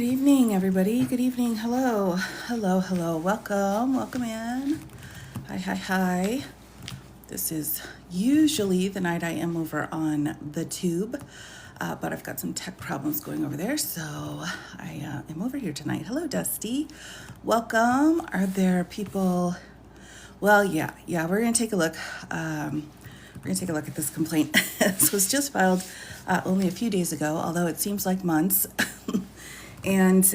Good evening, everybody. Good evening. Hello. Hello, hello. Welcome. Welcome in. Hi, hi, hi. This is usually the night I am over on the tube, but I've got some tech problems going over there, so I am over here tonight. Hello, Dusty. Welcome. Are there people? Well, yeah, we're going to take a look. We're going to take a look at this complaint. This was just filed only a few days ago, although it seems like months. And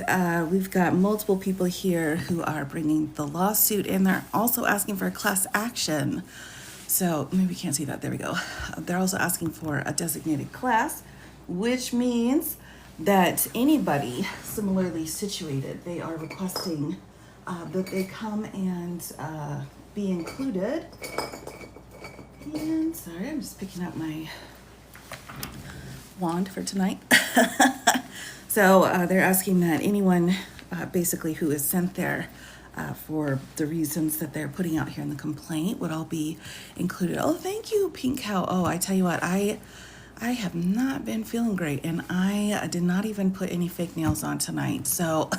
we've got multiple people here who are bringing the lawsuit, and they're also asking for a class action. So maybe you can't see that. There we go. They're also asking for a designated class, which means that anybody similarly situated, they are requesting that they come and be included. And sorry, I'm just picking up my wand for tonight. So they're asking that anyone basically who is sent there for the reasons that they're putting out here in the complaint would all be included. Oh, thank you, Pink Cow. Oh, I tell you what, I have not been feeling great, and I did not even put any fake nails on tonight. So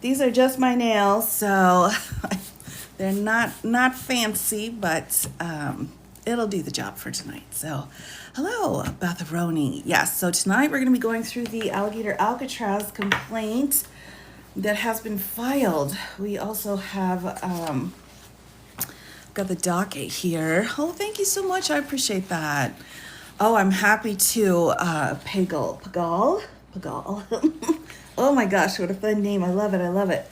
these are just my nails, so they're not fancy, but it'll do the job for tonight. So hello, Betharoni. Yes, so tonight we're going to be going through the Alligator Alcatraz complaint that has been filed. We also have got the docket here. Oh, thank you so much. I appreciate that. Oh, I'm happy to Pagal. Oh my gosh, what a fun name. I love it.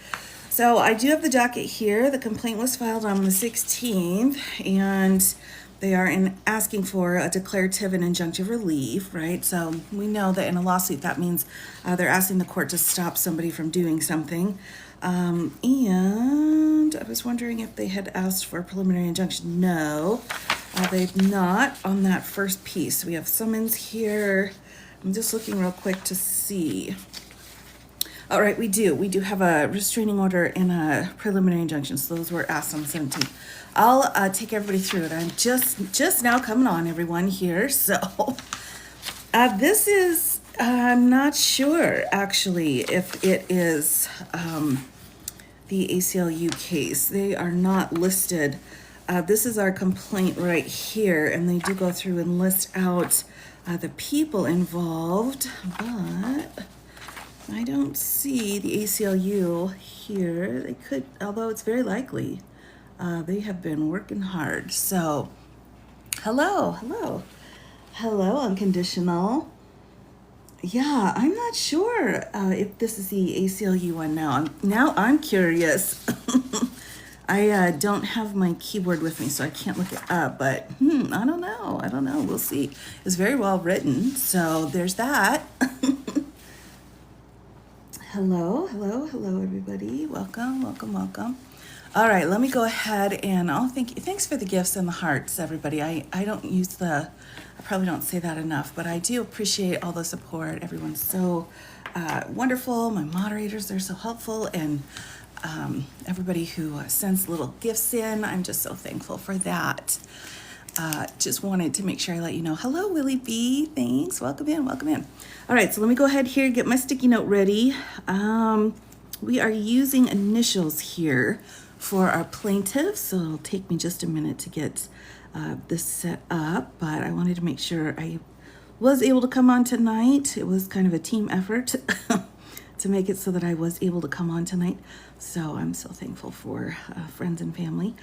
So I do have the docket here. The complaint was filed on the 16th, and they are asking for a declarative and injunctive relief, right? So we know that in a lawsuit, that means they're asking the court to stop somebody from doing something. And I was wondering if they had asked for a preliminary injunction. No, they've not on that first piece. We have summons here. I'm just looking real quick to see. All right, we do have a restraining order and a preliminary injunction. So those were asked on the 17th. I'll take everybody through it. I'm just now coming on, everyone here. So this is, I'm not sure actually if it is the ACLU case. They are not listed. This is our complaint right here, and they do go through and list out the people involved, but I don't see the ACLU here. They could, although it's very likely. They have been working hard. So, hello, Unconditional. Yeah, I'm not sure if this is the ACLU one now. I'm curious. I don't have my keyboard with me, so I can't look it up, but I don't know. We'll see. It's very well written, so there's that. Hello, everybody. Welcome. All right, let me go ahead and thanks for the gifts and the hearts, everybody. I probably don't say that enough, but I do appreciate all the support. Everyone's so wonderful. My moderators, they're so helpful, and everybody who sends little gifts in, I'm just so thankful for that. Just wanted to make sure I let you know. Hello, Willie B. Thanks. Welcome in. All right, so let me go ahead here, get my sticky note ready. We are using initials here for our plaintiff, so it'll take me just a minute to get this set up, but I wanted to make sure I was able to come on tonight. It was kind of a team effort to make it so that I was able to come on tonight. So I'm so thankful for friends and family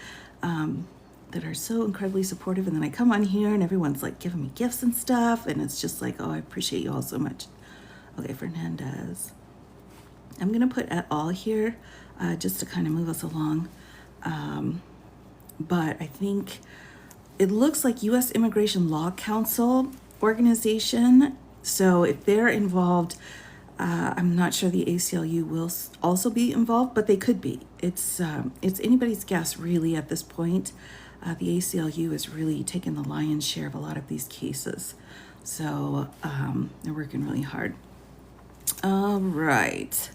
that are so incredibly supportive. And then I come on here and everyone's like giving me gifts and stuff. And it's just like, oh, I appreciate you all so much. Okay, Fernandez. I'm going to put et al. Here just to kind of move us along. But I think it looks like U.S. Immigration Law Council organization. So if they're involved, I'm not sure the ACLU will also be involved, but they could be. It's anybody's guess really at this point. The ACLU is really taking the lion's share of a lot of these cases. So they're working really hard. All right.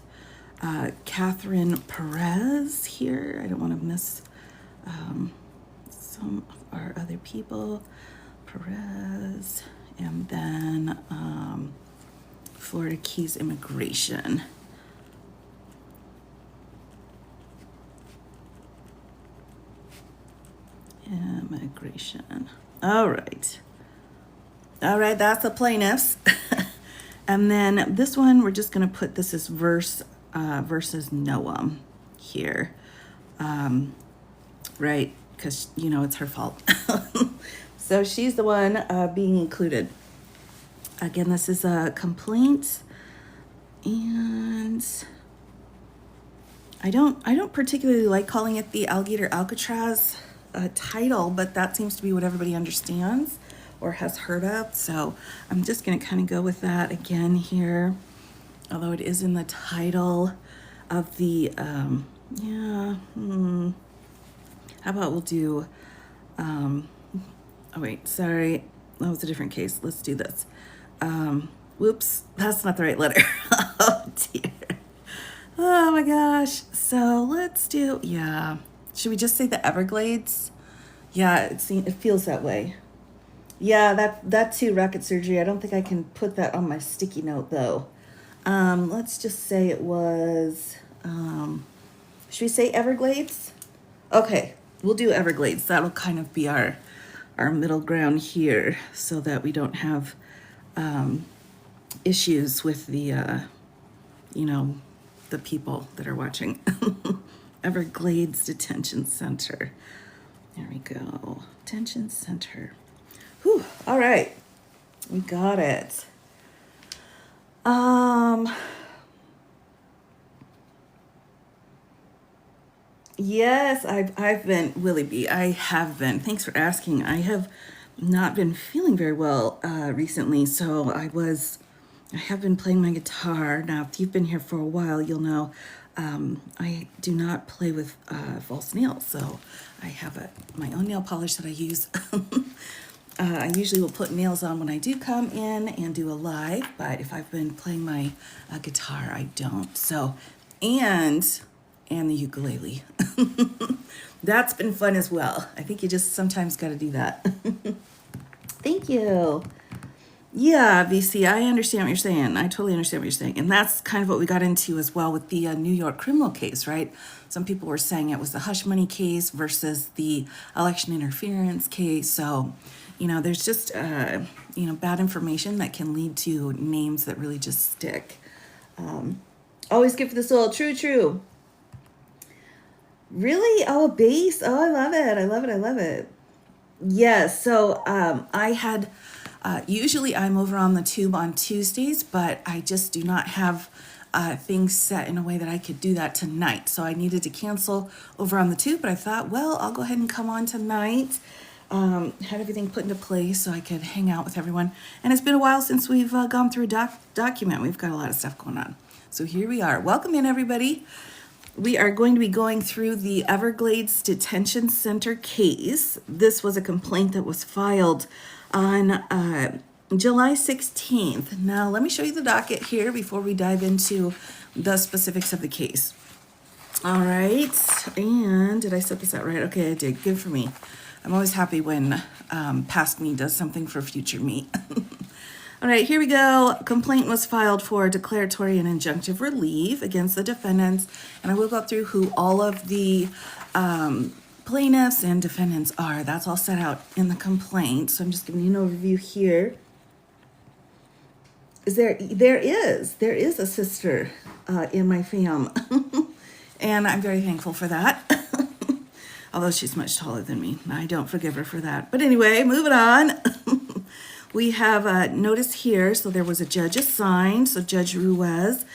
Catherine Perez here. I don't want to miss some of our other people. Perez. And then Florida Keys Immigration. Immigration. All right. All right, that's the plaintiffs. And then this one, we're just going to put this as versus Noam here. Right, because, you know, it's her fault. So she's the one being included. Again, this is a complaint. And I don't particularly like calling it the Alligator Alcatraz title, but that seems to be what everybody understands or has heard of. So I'm just going to kind of go with that again here, although it is in the title of the, How about we'll do, oh wait, sorry, that was a different case. Let's do this. Whoops, that's not the right letter. Oh dear. Oh my gosh. So let's do, should we just say the Everglades? Yeah, it feels that way. Yeah, that too, rocket surgery. I don't think I can put that on my sticky note though. Let's just say it was, should we say Everglades? Okay, we'll do Everglades. That'll kind of be our middle ground here so that we don't have issues with the, the people that are watching. Everglades Detention Center. There we go. Detention Center. Whew, all right. We got it. Yes, I've been, Willie B, I have been. Thanks for asking. I have not been feeling very well recently, so I have been playing my guitar. Now, if you've been here for a while, you'll know I do not play with false nails, so I have my own nail polish that I use. I usually will put nails on when I do come in and do a live, but if I've been playing my guitar, I don't. So, and the ukulele. That's been fun as well. I think you just sometimes got to do that. Thank you. Yeah, VC, I understand what you're saying. I totally understand what you're saying. And that's kind of what we got into as well with the New York criminal case, right? Some people were saying it was the hush money case versus the election interference case. So, there's just, bad information that can lead to names that really just stick. Always good for the soul. True. Really? Oh, a bass. Oh, I love it. Yes. So I had, usually I'm over on the tube on Tuesdays, but I just do not have things set in a way that I could do that tonight. So I needed to cancel over on the tube, but I thought, well, I'll go ahead and come on tonight. Had everything put into place so I could hang out with everyone. And it's been a while since we've gone through a document. We've got a lot of stuff going on. So here we are. Welcome in, everybody. We are going to be going through the Everglades Detention Center case. This was a complaint that was filed on July 16th. Now, let me show you the docket here before we dive into the specifics of the case. All right. And did I set this out right? Okay, I did. Good for me. I'm always happy when past me does something for future me. All right, here we go. Complaint was filed for declaratory and injunctive relief against the defendants. And I will go through who all of the plaintiffs and defendants are. That's all set out in the complaint. So I'm just giving you an overview here. There is a sister in my fam. And I'm very thankful for that. Although she's much taller than me. I don't forgive her for that. But anyway, moving on. We have a notice here. So there was a judge assigned. So Judge Ruiz,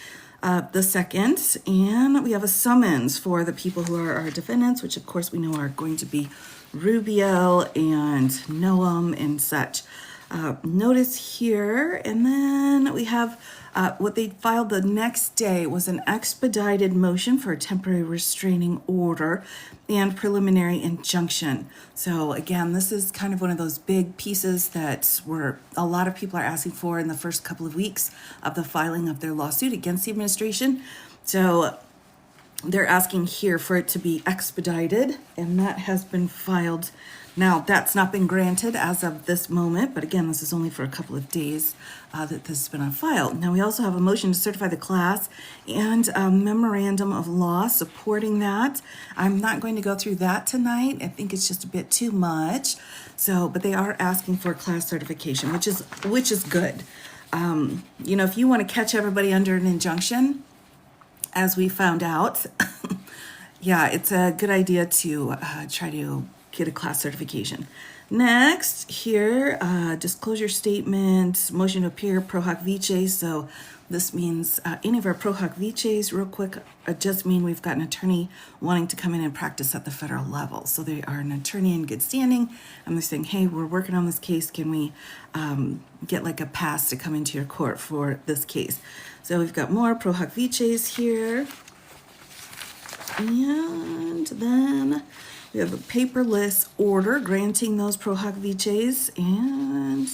the second. And we have a summons for the people who are our defendants, which of course we know are going to be Rubio and Noam and such. Notice here. And then we have what they filed the next day was an expedited motion for a temporary restraining order and preliminary injunction. So again, this is kind of one of those big pieces that a lot of people are asking for in the first couple of weeks of the filing of their lawsuit against the administration. So they're asking here for it to be expedited, and that has been filed. Now, that's not been granted as of this moment, but again, this is only for a couple of days that this has been on file. Now, we also have a motion to certify the class and a memorandum of law supporting that. I'm not going to go through that tonight. I think it's just a bit too much. So, but they are asking for class certification, which is good. You know, if you want to catch everybody under an injunction, as we found out, yeah, it's a good idea to try to get a class certification. Next, here, disclosure statement, motion to appear pro hoc vice. So this means any of our pro hoc vices, real quick, just mean we've got an attorney wanting to come in and practice at the federal level. So they are an attorney in good standing, and they're saying, hey, we're working on this case. Can we get like a pass to come into your court for this case? So we've got more pro hoc vices here. And then we have a paperless order granting those pro hoc vices, and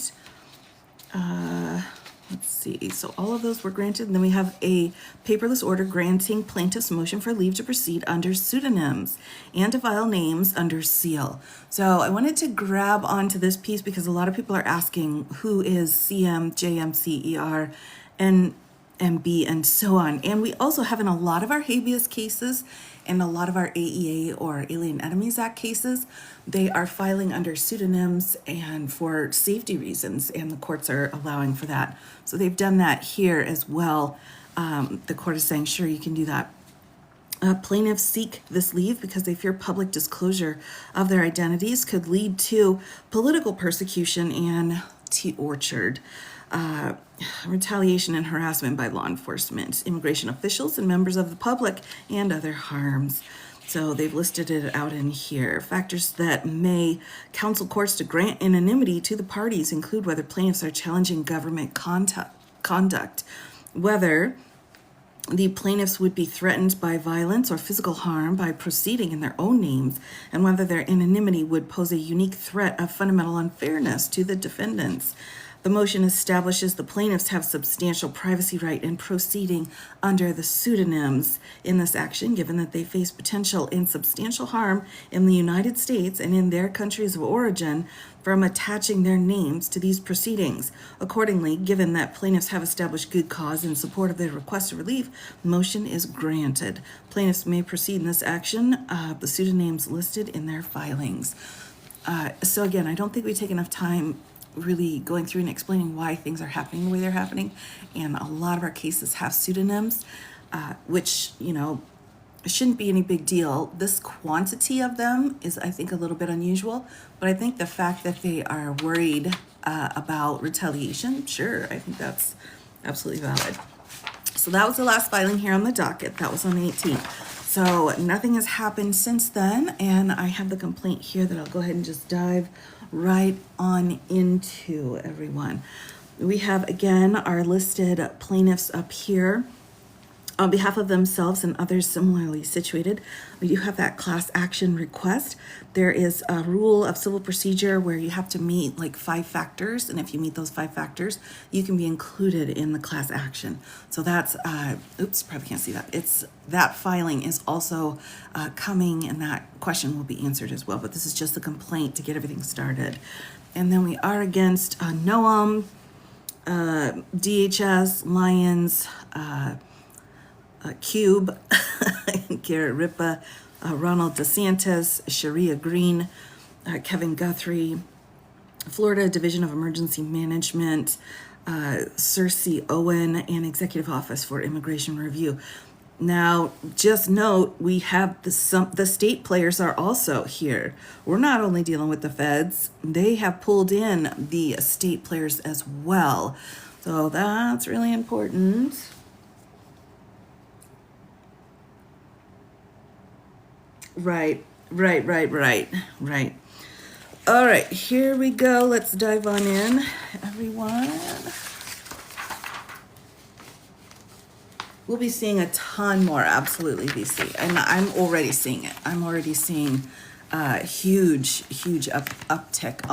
let's see, so all of those were granted. And then we have a paperless order granting plaintiff's motion for leave to proceed under pseudonyms and to file names under seal. So I wanted to grab onto this piece because a lot of people are asking who is CM, JM, CER, and MB, and so on. And we also have in a lot of our habeas cases and a lot of our AEA or Alien Enemies Act cases, they are filing under pseudonyms and for safety reasons, and the courts are allowing for that. So they've done that here as well. The court is saying, sure, you can do that. Plaintiffs seek this leave because they fear public disclosure of their identities could lead to political persecution and tortured. Retaliation and harassment by law enforcement, immigration officials, and members of the public, and other harms. So they've listed it out in here. Factors that may counsel courts to grant anonymity to the parties include whether plaintiffs are challenging government conduct, whether the plaintiffs would be threatened by violence or physical harm by proceeding in their own names, and whether their anonymity would pose a unique threat of fundamental unfairness to the defendants. The motion establishes the plaintiffs have substantial privacy right in proceeding under the pseudonyms in this action, given that they face potential and substantial harm in the United States and in their countries of origin from attaching their names to these proceedings. Accordingly, given that plaintiffs have established good cause in support of their request for relief, motion is granted. Plaintiffs may proceed in this action, the pseudonyms listed in their filings. So again, I don't think we take enough time really going through and explaining why things are happening the way they're happening. And a lot of our cases have pseudonyms, which, you know, shouldn't be any big deal. This quantity of them is, I think, a little bit unusual, but I think the fact that they are worried about retaliation, sure, I think that's absolutely valid. So that was the last filing here on the docket. That was on the 18th. So nothing has happened since then, and I have the complaint here that I'll go ahead and just dive right on into, everyone. We have, again, our listed plaintiffs up here. On behalf of themselves and others similarly situated, we do have that class action request. There is a rule of civil procedure where you have to meet like 5 factors, and if you meet those 5 factors, you can be included in the class action. So that's, oops, probably can't see that. It's that filing is also coming, and that question will be answered as well. But this is just a complaint to get everything started. And then we are against Noam, DHS, Lions, Cube, Garrett Ripa, Ronald DeSantis, Sharia Green, Kevin Guthrie, Florida Division of Emergency Management, Cersei Owen, and Executive Office for Immigration Review. Now, just note, we have the state players are also here. We're not only dealing with the feds, they have pulled in the state players as well. So that's really important. Right. All right, here we go. Let's dive on in, everyone. We'll be seeing a ton more, absolutely, VC. And I'm already seeing it. I'm already seeing huge uptick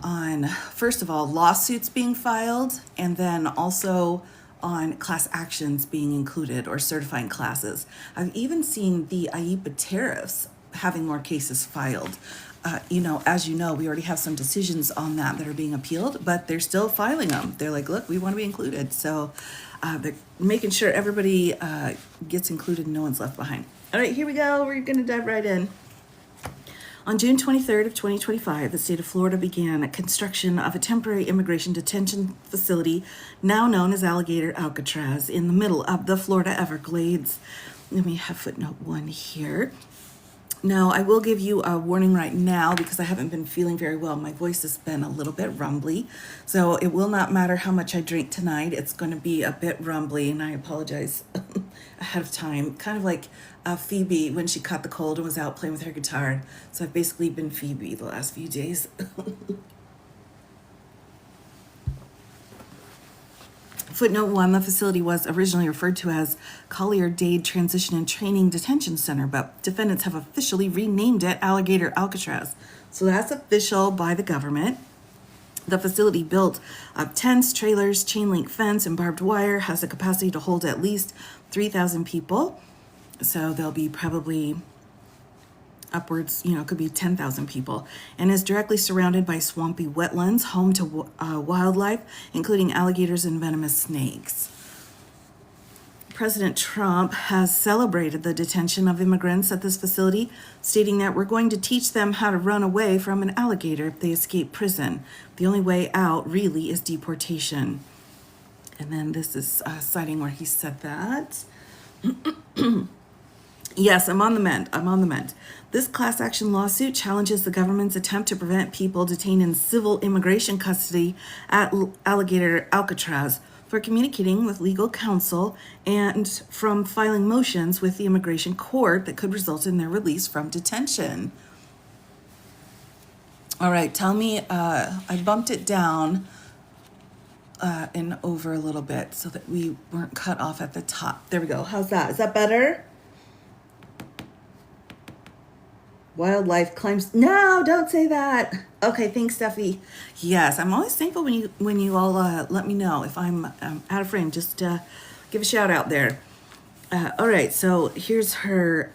on, first of all, lawsuits being filed, and then also on class actions being included or certifying classes. I've even seen the IEPA tariffs having more cases filed. As you know, we already have some decisions on that are being appealed, but they're still filing them. They're like, look, we want to be included. So they're making sure everybody gets included and no one's left behind. All right, here we go. We're going to dive right in. On June 23rd of 2025, the state of Florida began construction of a temporary immigration detention facility, now known as Alligator Alcatraz, in the middle of the Florida Everglades. Let me have footnote 1 here. Now, I will give you a warning right now because I haven't been feeling very well. My voice has been a little bit rumbly, so it will not matter how much I drink tonight. It's going to be a bit rumbly, and I apologize ahead of time. Kind of like Phoebe when she caught the cold and was out playing with her guitar. So I've basically been Phoebe the last few days. Footnote 1, the facility was originally referred to as Collier Dade Transition and Training Detention Center, but defendants have officially renamed it Alligator Alcatraz. So that's official by the government. The facility, built of tents, trailers, chain link fence, and barbed wire, has the capacity to hold at least 3,000 people. So there'll be probably upwards, could be 10,000 people, and is directly surrounded by swampy wetlands, home to wildlife, including alligators and venomous snakes. President Trump has celebrated the detention of immigrants at this facility, stating that we're going to teach them how to run away from an alligator if they escape prison. The only way out, really, is deportation. And then this is citing where he said that. Yes, I'm on the mend. This class action lawsuit challenges the government's attempt to prevent people detained in civil immigration custody at Alligator Alcatraz for communicating with legal counsel and from filing motions with the immigration court that could result in their release from detention. All right, tell me, I bumped it down and over a little bit so that we weren't cut off at the top. There we go. How's that? Is that better? Wildlife climbs. No, don't say that. Okay, thanks, Steffi. Yes, I'm always thankful when you all let me know if I'm out of frame. Just give a shout out there. All right, so here's her.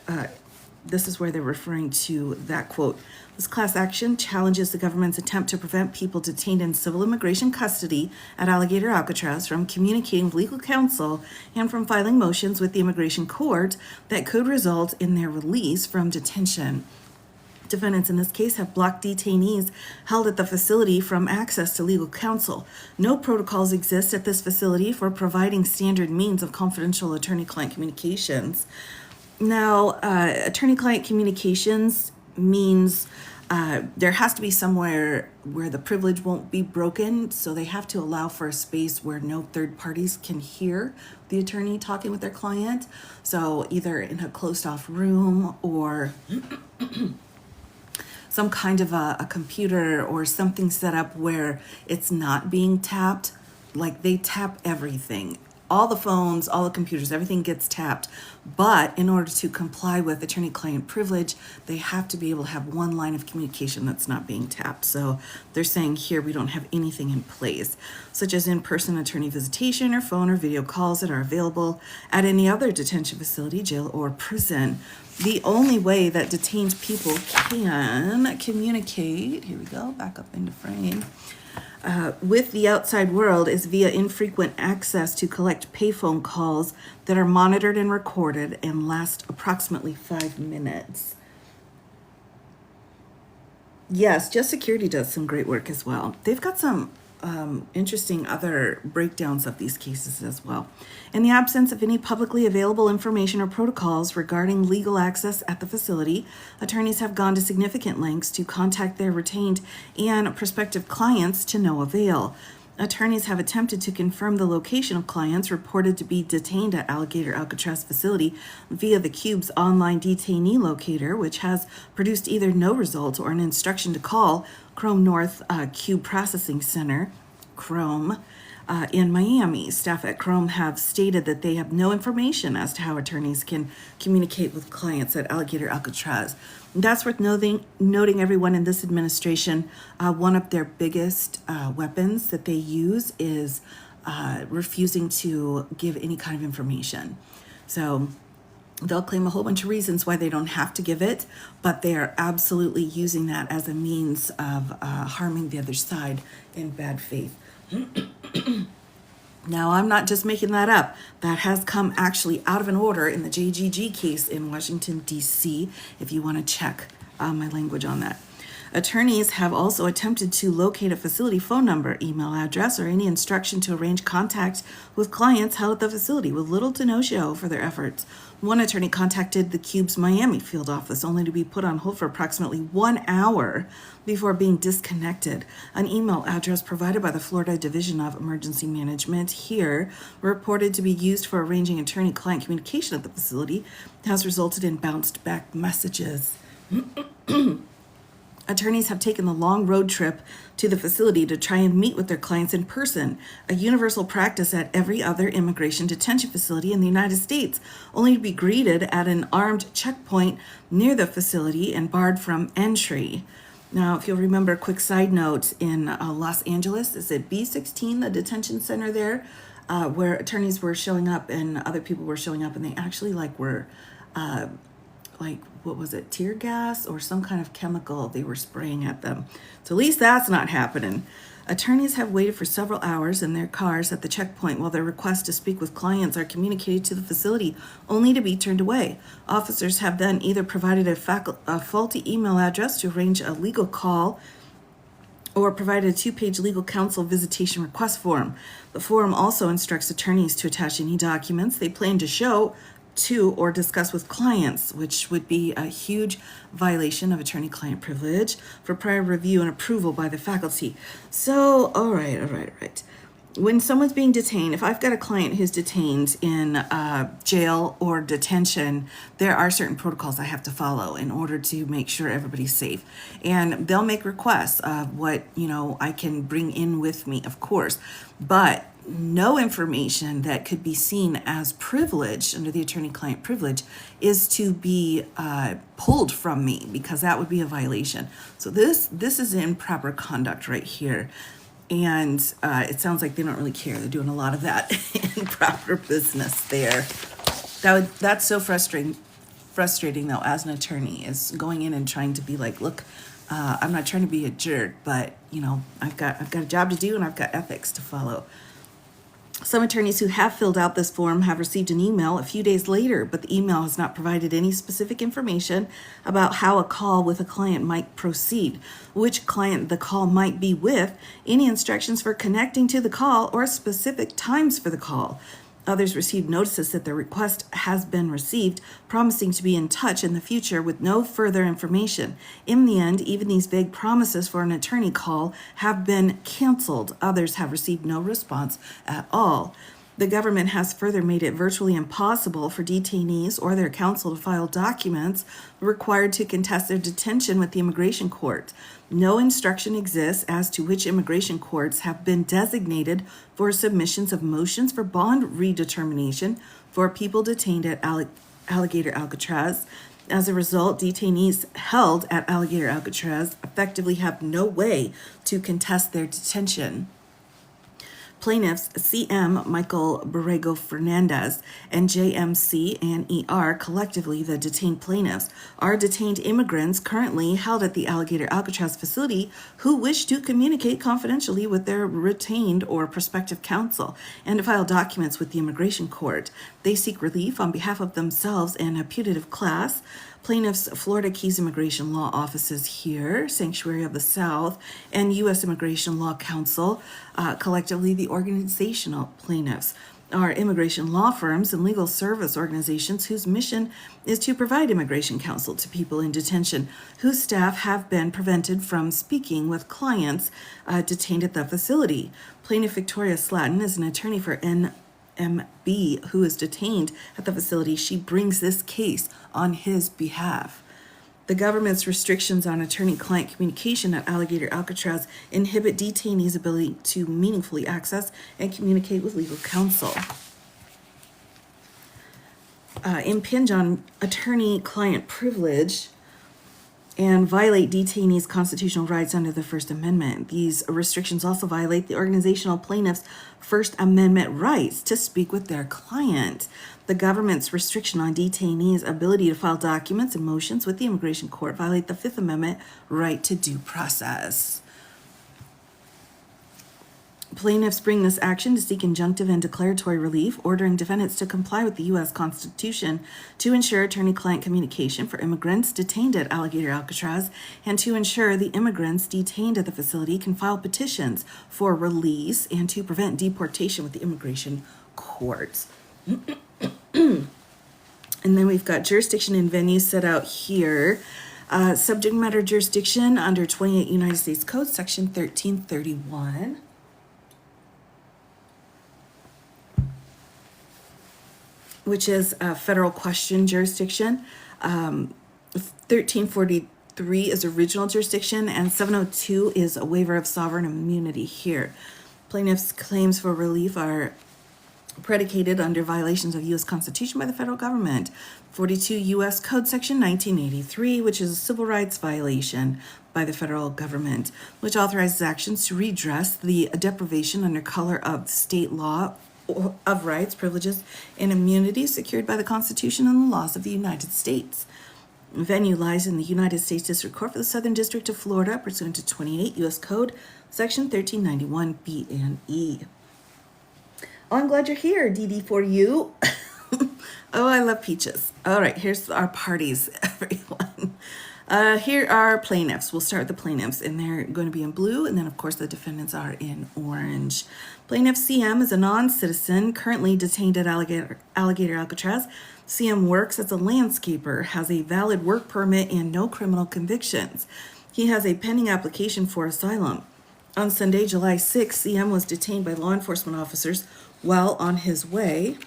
This is where they're referring to that quote. This class action challenges the government's attempt to prevent people detained in civil immigration custody at Alligator Alcatraz from communicating with legal counsel and from filing motions with the immigration court that could result in their release from detention. Defendants in this case have blocked detainees held at the facility from access to legal counsel. No protocols exist at this facility for providing standard means of confidential attorney-client communications. Now, attorney-client communications means there has to be somewhere where the privilege won't be broken, so they have to allow for a space where no third parties can hear the attorney talking with their client. So either in a closed-off room or some kind of a computer or something set up where it's not being tapped. Like they tap everything. All the phones, all the computers, everything gets tapped. But in order to comply with attorney-client privilege, they have to be able to have one line of communication that's not being tapped. So they're saying here we don't have anything in place, such as in-person attorney visitation or phone or video calls that are available at any other detention facility, jail, or prison. The only way that detained people can communicate, here we go, back up into frame, with the outside world is via infrequent access to collect payphone calls that are monitored and recorded and last approximately 5 minutes. Yes, Just Security does some great work as well. They've got some interesting other breakdowns of these cases as well. In the absence of any publicly available information or protocols regarding legal access at the facility, attorneys have gone to significant lengths to contact their retained and prospective clients to no avail. Attorneys have attempted to confirm the location of clients reported to be detained at Alligator Alcatraz facility via the Cube's online detainee locator, which has produced either no result or an instruction to call Chrome North Cube Processing Center, Chrome, in Miami. Staff at Chrome have stated that they have no information as to how attorneys can communicate with clients at Alligator Alcatraz. That's worth noting everyone in this administration. One of their biggest weapons that they use is refusing to give any kind of information. So they'll claim a whole bunch of reasons why they don't have to give it, but they are absolutely using that as a means of harming the other side in bad faith. Now, I'm not just making that up. That has come actually out of an order in the JGG case in Washington, D.C., if you want to check my language on that. Attorneys have also attempted to locate a facility phone number, email address, or any instruction to arrange contact with clients held at the facility with little to no show for their efforts. One attorney contacted the Cube's Miami field office only to be put on hold for approximately 1 hour before being disconnected. An email address provided by the Florida Division of Emergency Management here, reported to be used for arranging attorney-client communication at the facility, has resulted in bounced back messages. Attorneys have taken the long road trip to the facility to try and meet with their clients in person, a universal practice at every other immigration detention facility in the United States, only to be greeted at an armed checkpoint near the facility and barred from entry. Now, if you'll remember, a quick side note, in Los Angeles, is it B16, the detention center there, where attorneys were showing up and other people were showing up, and they actually were what was it, tear gas or some kind of chemical they were spraying at them. So at least that's not happening. Attorneys have waited for several hours in their cars at the checkpoint while their requests to speak with clients are communicated to the facility, only to be turned away. Officers have then either provided a faulty email address to arrange a legal call or provided a 2-page legal counsel visitation request form. The form also instructs attorneys to attach any documents they plan to show to or discuss with clients, which would be a huge violation of attorney-client privilege, for prior review and approval by the faculty. So, all right. When someone's being detained, if I've got a client who's detained in jail or detention, there are certain protocols I have to follow in order to make sure everybody's safe. And they'll make requests of what, I can bring in with me, of course. But no information that could be seen as privilege under the attorney-client privilege is to be pulled from me, because that would be a violation. So this is improper conduct right here. And it sounds like they don't really care. They're doing a lot of that improper business there. That's so frustrating though, as an attorney, is going in and trying to be like, look, I'm not trying to be a jerk, but I've got a job to do and I've got ethics to follow. Some attorneys who have filled out this form have received an email a few days later, but the email has not provided any specific information about how a call with a client might proceed, which client the call might be with, any instructions for connecting to the call, or specific times for the call. Others received notices that their request has been received, promising to be in touch in the future with no further information. In the end, even these vague promises for an attorney call have been canceled. Others have received no response at all. The government has further made it virtually impossible for detainees or their counsel to file documents required to contest their detention with the immigration court. No instruction exists as to which immigration courts have been designated for submissions of motions for bond redetermination for people detained at Alligator Alcatraz. As a result, detainees held at Alligator Alcatraz effectively have no way to contest their detention. Plaintiffs CM Michael Borrego Fernandez and JMC and ER, collectively the detained plaintiffs, are detained immigrants currently held at the Alligator Alcatraz facility who wish to communicate confidentially with their retained or prospective counsel and to file documents with the immigration court. They seek relief on behalf of themselves and a putative class. Plaintiffs' Florida Keys Immigration Law Offices here, Sanctuary of the South, and U.S. Immigration Law Council, collectively the organizational plaintiffs, are immigration law firms and legal service organizations whose mission is to provide immigration counsel to people in detention whose staff have been prevented from speaking with clients detained at the facility. Plaintiff Victoria Slatton is an attorney for NMB who is detained at the facility. She brings this case on his behalf. The government's restrictions on attorney-client communication at Alligator Alcatraz inhibit detainees' ability to meaningfully access and communicate with legal counsel. Impinge on attorney-client privilege and violate detainees' constitutional rights under the First Amendment. These restrictions also violate the organizational plaintiffs' First Amendment rights to speak with their client. The government's restriction on detainees' ability to file documents and motions with the immigration court violate the Fifth Amendment right to due process. Plaintiffs bring this action to seek injunctive and declaratory relief, ordering defendants to comply with the U.S. Constitution to ensure attorney-client communication for immigrants detained at Alligator Alcatraz, and to ensure the immigrants detained at the facility can file petitions for release and to prevent deportation with the immigration court. And then we've got jurisdiction and venue set out here. Subject matter jurisdiction under 28 United States Code, Section 1331. Which is a federal question jurisdiction. 1343 is original jurisdiction, and 702 is a waiver of sovereign immunity here. Plaintiffs' claims for relief are predicated under violations of U.S. Constitution by the federal government. 42 U.S. Code Section 1983, which is a civil rights violation by the federal government, which authorizes actions to redress the deprivation under color of state law of rights, privileges, and immunities secured by the Constitution and the laws of the United States. Venue lies in the United States District Court for the Southern District of Florida, pursuant to 28 U.S. Code, Section 1391 B and E. Oh, I'm glad you're here, DD4U. Oh, I love peaches. All right, here's our parties, everyone. Here are plaintiffs. We'll start with the plaintiffs, and they're going to be in blue, and then, of course, the defendants are in orange. Plaintiff CM is a non-citizen currently detained at Alligator Alcatraz. CM works as a landscaper, has a valid work permit, and no criminal convictions. He has a pending application for asylum. On Sunday, July 6, CM was detained by law enforcement officers while on his way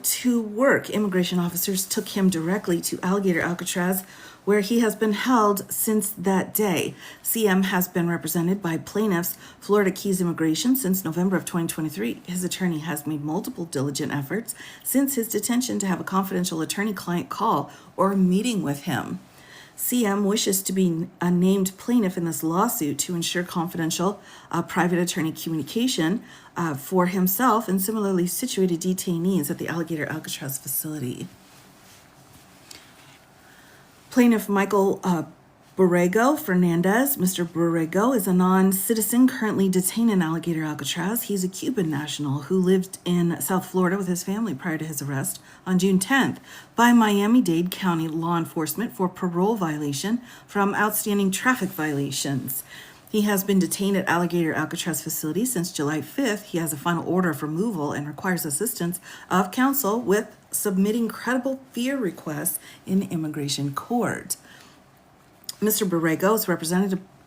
to work. Immigration officers took him directly to Alligator Alcatraz, where he has been held since that day. CM has been represented by plaintiffs Florida Keys Immigration since November of 2023. His attorney has made multiple diligent efforts since his detention to have a confidential attorney-client call or meeting with him. CM wishes to be a named plaintiff in this lawsuit to ensure confidential private attorney communication for himself and similarly situated detainees at the Alligator Alcatraz facility. Plaintiff Michael Borrego Fernandez. Mr. Borrego is a non-citizen currently detained in Alligator Alcatraz. He's a Cuban national who lived in South Florida with his family prior to his arrest on June 10th by Miami-Dade County law enforcement for parole violation from outstanding traffic violations. He has been detained at Alligator Alcatraz facility since July 5th. He has a final order of removal and requires assistance of counsel with submitting credible fear requests in immigration court. Mr. Borrego is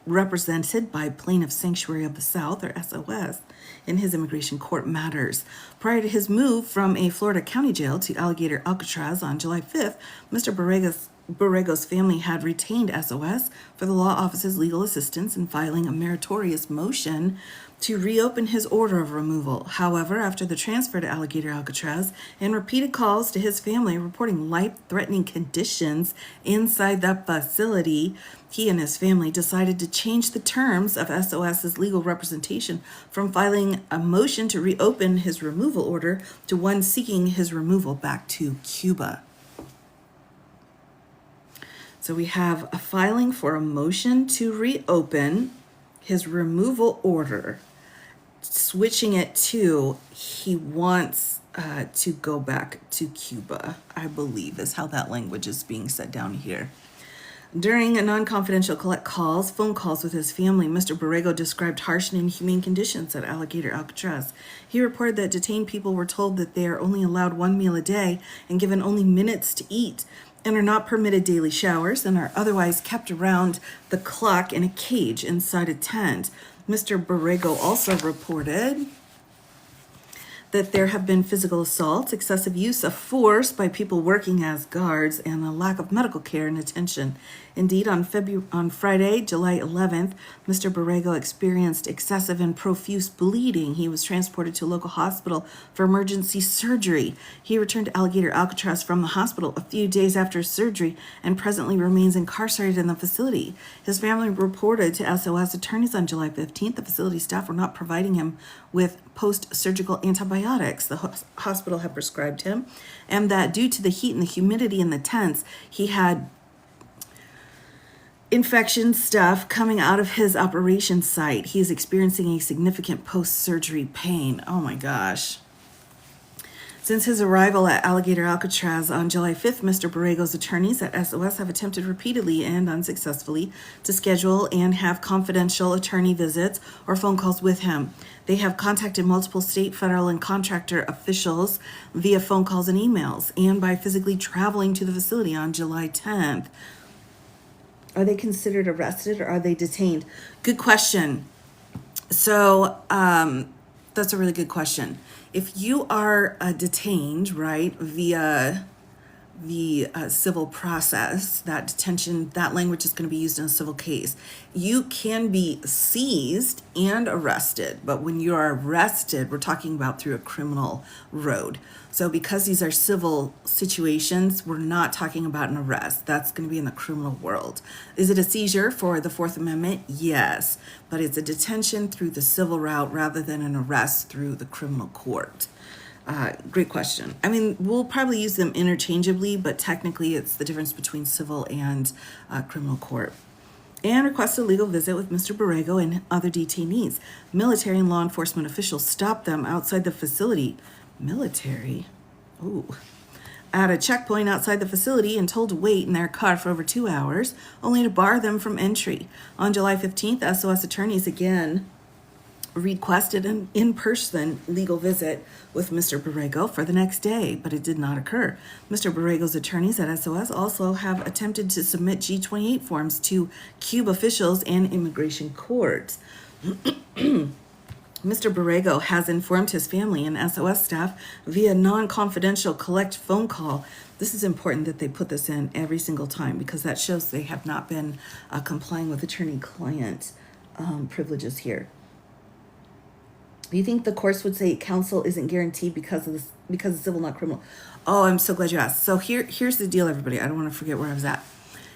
represented by Plaintiff Sanctuary of the South, or SOS, in his immigration court matters. Prior to his move from a Florida county jail to Alligator Alcatraz on July 5th, Mr. Borrego's family had retained SOS for the law office's legal assistance in filing a meritorious motion to reopen his order of removal. However, after the transfer to Alligator Alcatraz and repeated calls to his family reporting life-threatening conditions inside the facility, he and his family decided to change the terms of SOS's legal representation from filing a motion to reopen his removal order to one seeking his removal back to Cuba. So we have a filing for a motion to reopen his removal order, switching it to he wants to go back to Cuba, I believe is how that language is being said down here. During a non-confidential phone calls with his family, Mr. Borrego described harsh and inhumane conditions at Alligator Alcatraz. He reported that detained people were told that they are only allowed one meal a day and given only minutes to eat, and are not permitted daily showers, and are otherwise kept around the clock in a cage inside a tent. Mr. Borrego also reported that there have been physical assaults, excessive use of force by people working as guards, and a lack of medical care and attention. Indeed, on Friday, July 11th, Mr. Borrego experienced excessive and profuse bleeding. He was transported to a local hospital for emergency surgery. He returned to Alligator Alcatraz from the hospital a few days after surgery and presently remains incarcerated in the facility. His family reported to SOS attorneys on July 15th the facility staff were not providing him with post-surgical antibiotics the hospital had prescribed him, and that due to the heat and the humidity in the tents, he had infection stuff coming out of his operation site. He is experiencing a significant post-surgery pain. Oh my gosh. Since his arrival at Alligator Alcatraz on July 5th, Mr. Borrego's attorneys at SOS have attempted repeatedly and unsuccessfully to schedule and have confidential attorney visits or phone calls with him. They have contacted multiple state, federal, and contractor officials via phone calls and emails, and by physically traveling to the facility on July 10th. Are they considered arrested or are they detained? Good question. So that's a really good question. If you are detained, right, via the civil process, that detention, that language is going to be used in a civil case. You can be seized and arrested, but when you are arrested, we're talking about through a criminal road. So because these are civil situations, we're not talking about an arrest. That's going to be in the criminal world. Is it a seizure for the Fourth Amendment? Yes, but it's a detention through the civil route rather than an arrest through the criminal court. Great question. I mean, we'll probably use them interchangeably, but technically it's the difference between civil and criminal court. And requested a legal visit with Mr. Borrego and other detainees. Military and law enforcement officials stopped them outside the facility. Military? Ooh. At a checkpoint outside the facility and told to wait in their car for over 2 hours, only to bar them from entry. On July 15th, SOS attorneys again requested an in-person legal visit with Mr. Borrego for the next day, but it did not occur. Mr. Borrego's attorneys at SOS also have attempted to submit G-28 forms to CUBE officials and immigration courts. Mr. Borrego has informed his family and SOS staff via non-confidential collect phone call. This is important that they put this in every single time because that shows they have not been complying with attorney-client privileges here. You think the courts would say counsel isn't guaranteed because of civil, not criminal? Oh, I'm so glad you asked. So here's the deal, everybody. I don't want to forget where I was at.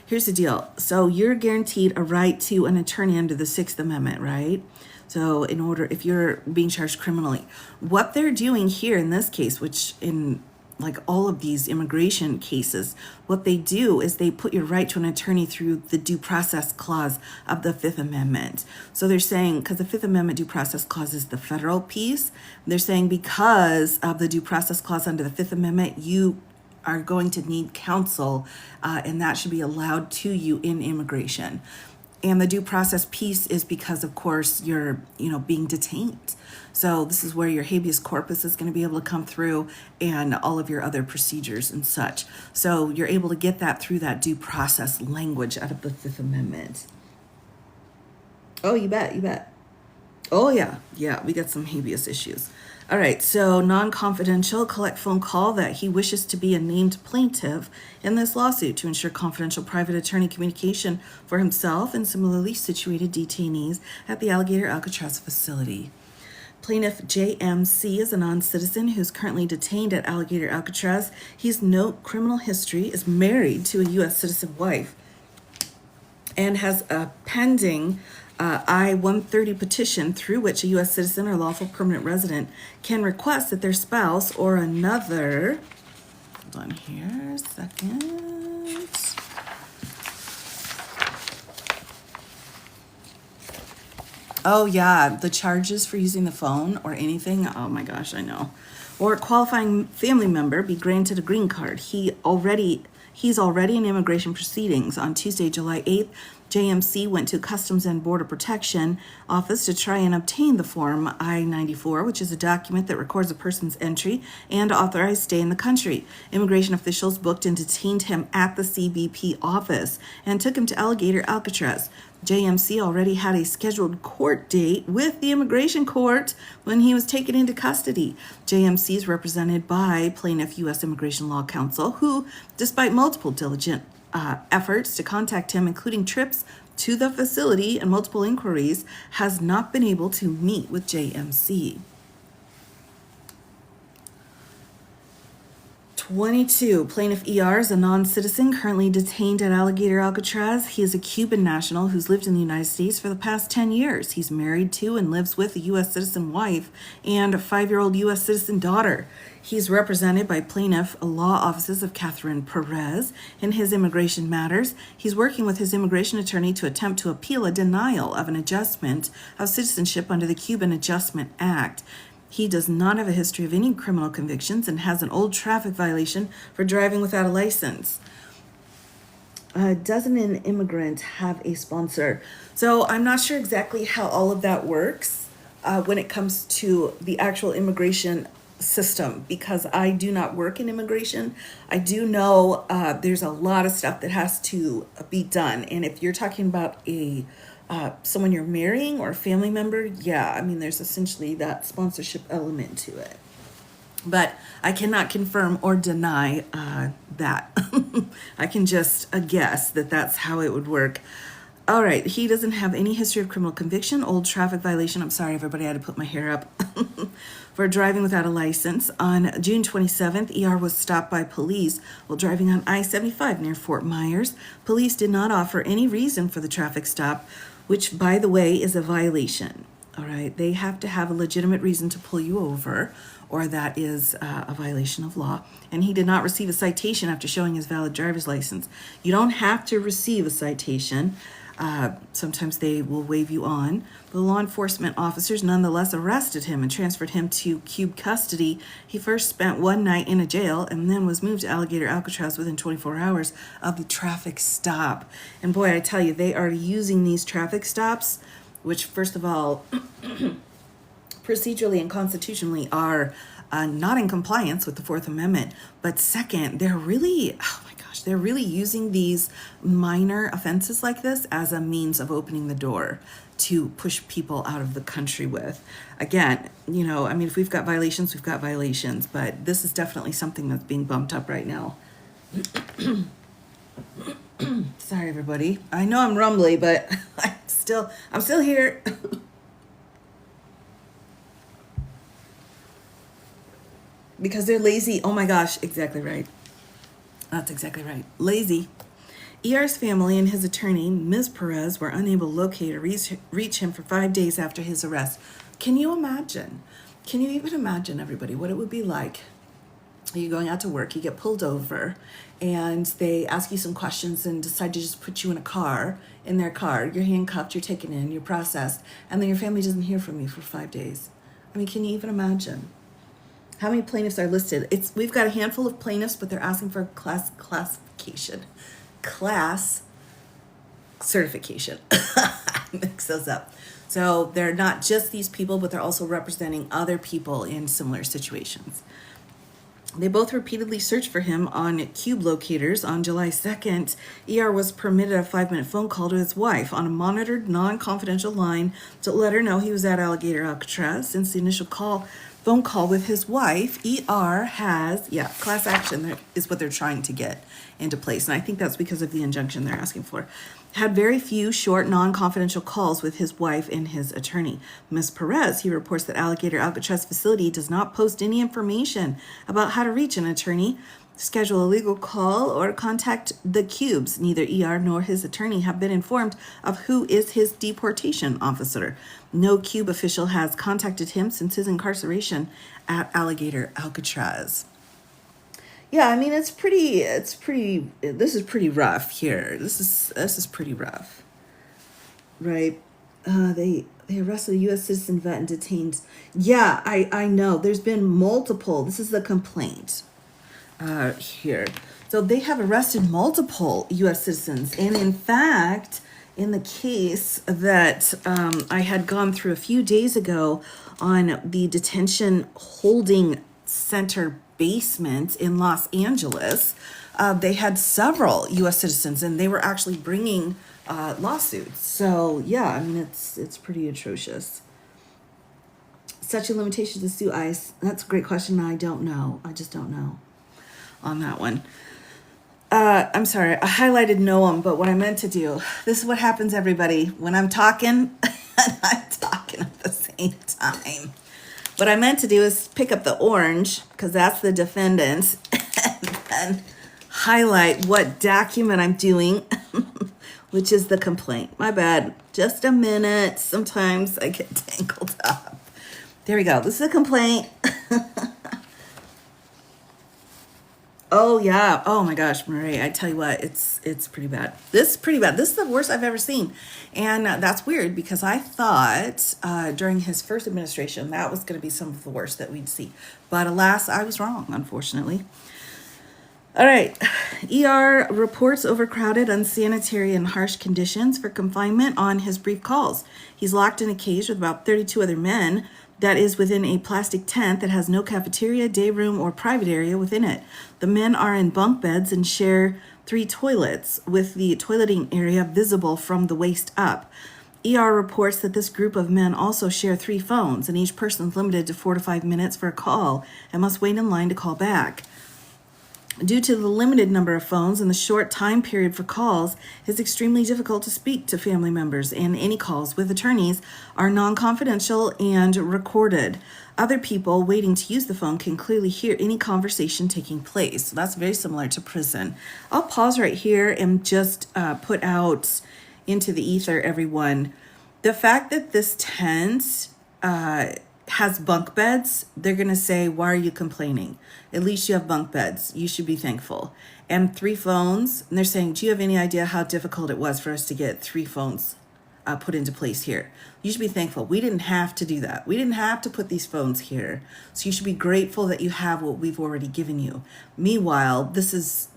Here's the deal. So you're guaranteed a right to an attorney under the Sixth Amendment, right? So if you're being charged criminally, what they're doing here in this case, which in like all of these immigration cases, what they do is they put your right to an attorney through the due process clause of the Fifth Amendment. So they're saying, because the Fifth Amendment due process clause is the federal piece, they're saying because of the due process clause under the Fifth Amendment, you are going to need counsel, and that should be allowed to you in immigration. And the due process piece is because, of course, you're, being detained. So this is where your habeas corpus is going to be able to come through and all of your other procedures and such. So you're able to get that through that due process language out of the Fifth Amendment. Oh, you bet. Oh, yeah, we got some habeas issues. All right, so non-confidential, collect phone call that he wishes to be a named plaintiff in this lawsuit to ensure confidential private attorney communication for himself and similarly situated detainees at the Alligator Alcatraz facility. Plaintiff JMC is a non-citizen who's currently detained at Alligator Alcatraz. He's no criminal history, is married to a U.S. citizen wife, and has a pending I-130 petition through which a U.S. citizen or lawful permanent resident can request that their spouse or another, hold on here a second. Oh yeah, the charges for using the phone or anything, oh my gosh, I know. Or qualifying family member be granted a green card. He already He's already in immigration proceedings. On Tuesday, July 8th, JMC went to Customs and Border Protection Office to try and obtain the Form I-94, which is a document that records a person's entry and authorized stay in the country. Immigration officials booked and detained him at the CBP office and took him to Alligator Alcatraz. JMC already had a scheduled court date with the immigration court when he was taken into custody. JMC is represented by plaintiff U.S. Immigration Law Counsel, who, despite multiple diligent efforts to contact him, including trips to the facility and multiple inquiries, has not been able to meet with JMC. 22. Plaintiff ER is a non-citizen currently detained at Alligator Alcatraz. He is a Cuban national who's lived in the United States for the past 10 years. He's married to and lives with a U.S. citizen wife and a 5-year-old U.S. citizen daughter. He's represented by plaintiff law offices of Catherine Perez in his immigration matters. He's working with his immigration attorney to attempt to appeal a denial of an adjustment of citizenship under the Cuban Adjustment Act. He does not have a history of any criminal convictions and has an old traffic violation for driving without a license. Doesn't an immigrant have a sponsor? So I'm not sure exactly how all of that works when it comes to the actual immigration system, because I do not work in immigration. I do know there's a lot of stuff that has to be done. And if you're talking about someone you're marrying or a family member, yeah, I mean, there's essentially that sponsorship element to it. But I cannot confirm or deny that. I can just guess that that's how it would work. All right, he doesn't have any history of criminal conviction, old traffic violation. I'm sorry, everybody, I had to put my hair up. For driving without a license. On June 27th, ER was stopped by police while driving on I-75 near Fort Myers. Police did not offer any reason for the traffic stop, which, by the way, is a violation. All right, they have to have a legitimate reason to pull you over, or that is a violation of law. And he did not receive a citation after showing his valid driver's license. You don't have to receive a citation. Sometimes they will wave you on. The law enforcement officers nonetheless arrested him and transferred him to Cube custody. He first spent one night in a jail and then was moved to Alligator Alcatraz within 24 hours of the traffic stop. And boy, I tell you, they are using these traffic stops, which first of all, procedurally and constitutionally are not in compliance with the Fourth Amendment. But second, they're really using these minor offenses like this as a means of opening the door to push people out of the country with. Again, I mean, if we've got violations, we've got violations, but this is definitely something that's being bumped up right now. Sorry, everybody. I know I'm rumbly, but I'm still here. Because they're lazy. Oh my gosh, exactly right. That's exactly right. Lazy. ER's family and his attorney, Ms. Perez, were unable to locate or reach him for 5 days after his arrest. Can you imagine? Can you even imagine, everybody, what it would be like? You're going out to work, you get pulled over, and they ask you some questions and decide to just put you in their car. You're handcuffed, you're taken in, you're processed, and then your family doesn't hear from you for 5 days. I mean, can you even imagine? How many plaintiffs are listed? We've got a handful of plaintiffs, but they're asking for class certification. Mix those up. So they're not just these people, but they're also representing other people in similar situations. They both repeatedly searched for him on Cube locators. On July 2nd, ER was permitted a 5-minute phone call to his wife on a monitored, non-confidential line to let her know he was at Alligator Alcatraz. Since the initial phone call with his wife, ER has, class action is what they're trying to get into place. And I think that's because of the injunction they're asking for. Had very few short, non-confidential calls with his wife and his attorney. Ms. Perez, he reports that Alligator Alcatraz facility does not post any information about how to reach an attorney, schedule a legal call, or contact the Cubes. Neither ER nor his attorney have been informed of who is his deportation officer. No Cube official has contacted him since his incarceration at Alligator Alcatraz. Yeah, I mean, this is pretty rough here. This is pretty rough, right? They arrested a U.S. citizen vet and detained. Yeah, I know. There's been multiple. This is the complaint here. So they have arrested multiple U.S. citizens. And in fact, in the case that I had gone through a few days ago on the detention holding center basement in Los Angeles, they had several U.S. citizens, and they were actually bringing lawsuits. So yeah, I mean, it's pretty atrocious. Such a limitation to sue ICE. That's a great question. I don't know. I just don't know on that one. I'm sorry, I highlighted Noam, but what I meant to do, this is what happens, everybody, when I'm talking and I'm talking at the same time. What I meant to do is pick up the orange, because that's the defendant, and then highlight what document I'm doing, which is the complaint. My bad. Just a minute. Sometimes I get tangled up. There we go. This is a complaint. Oh yeah. Oh my gosh, Marie, I tell you what, it's pretty bad. This is pretty bad. This is the worst I've ever seen. And that's weird because I thought during his first administration that was going to be some of the worst that we'd see. But alas, I was wrong, unfortunately. All right. ER reports overcrowded, unsanitary, and harsh conditions for confinement on his brief calls. He's locked in a cage with about 32 other men that is within a plastic tent that has no cafeteria, day room, or private area within it. The men are in bunk beds and share 3 toilets, with the toileting area visible from the waist up. ER reports that this group of men also share 3 phones, and each person is limited to 4 to 5 minutes for a call and must wait in line to call back. Due to the limited number of phones and the short time period for calls, it's extremely difficult to speak to family members, and any calls with attorneys are non-confidential and recorded. Other people waiting to use the phone can clearly hear any conversation taking place. So that's very similar to prison. I'll pause right here and just put out into the ether, everyone. The fact that this tent has bunk beds, they're going to say, why are you complaining? At least you have bunk beds. You should be thankful. And 3 phones, and they're saying, do you have any idea how difficult it was for us to get 3 phones put into place here? You should be thankful. We didn't have to do that. We didn't have to put these phones here. So you should be grateful that you have what we've already given you. Meanwhile, this is,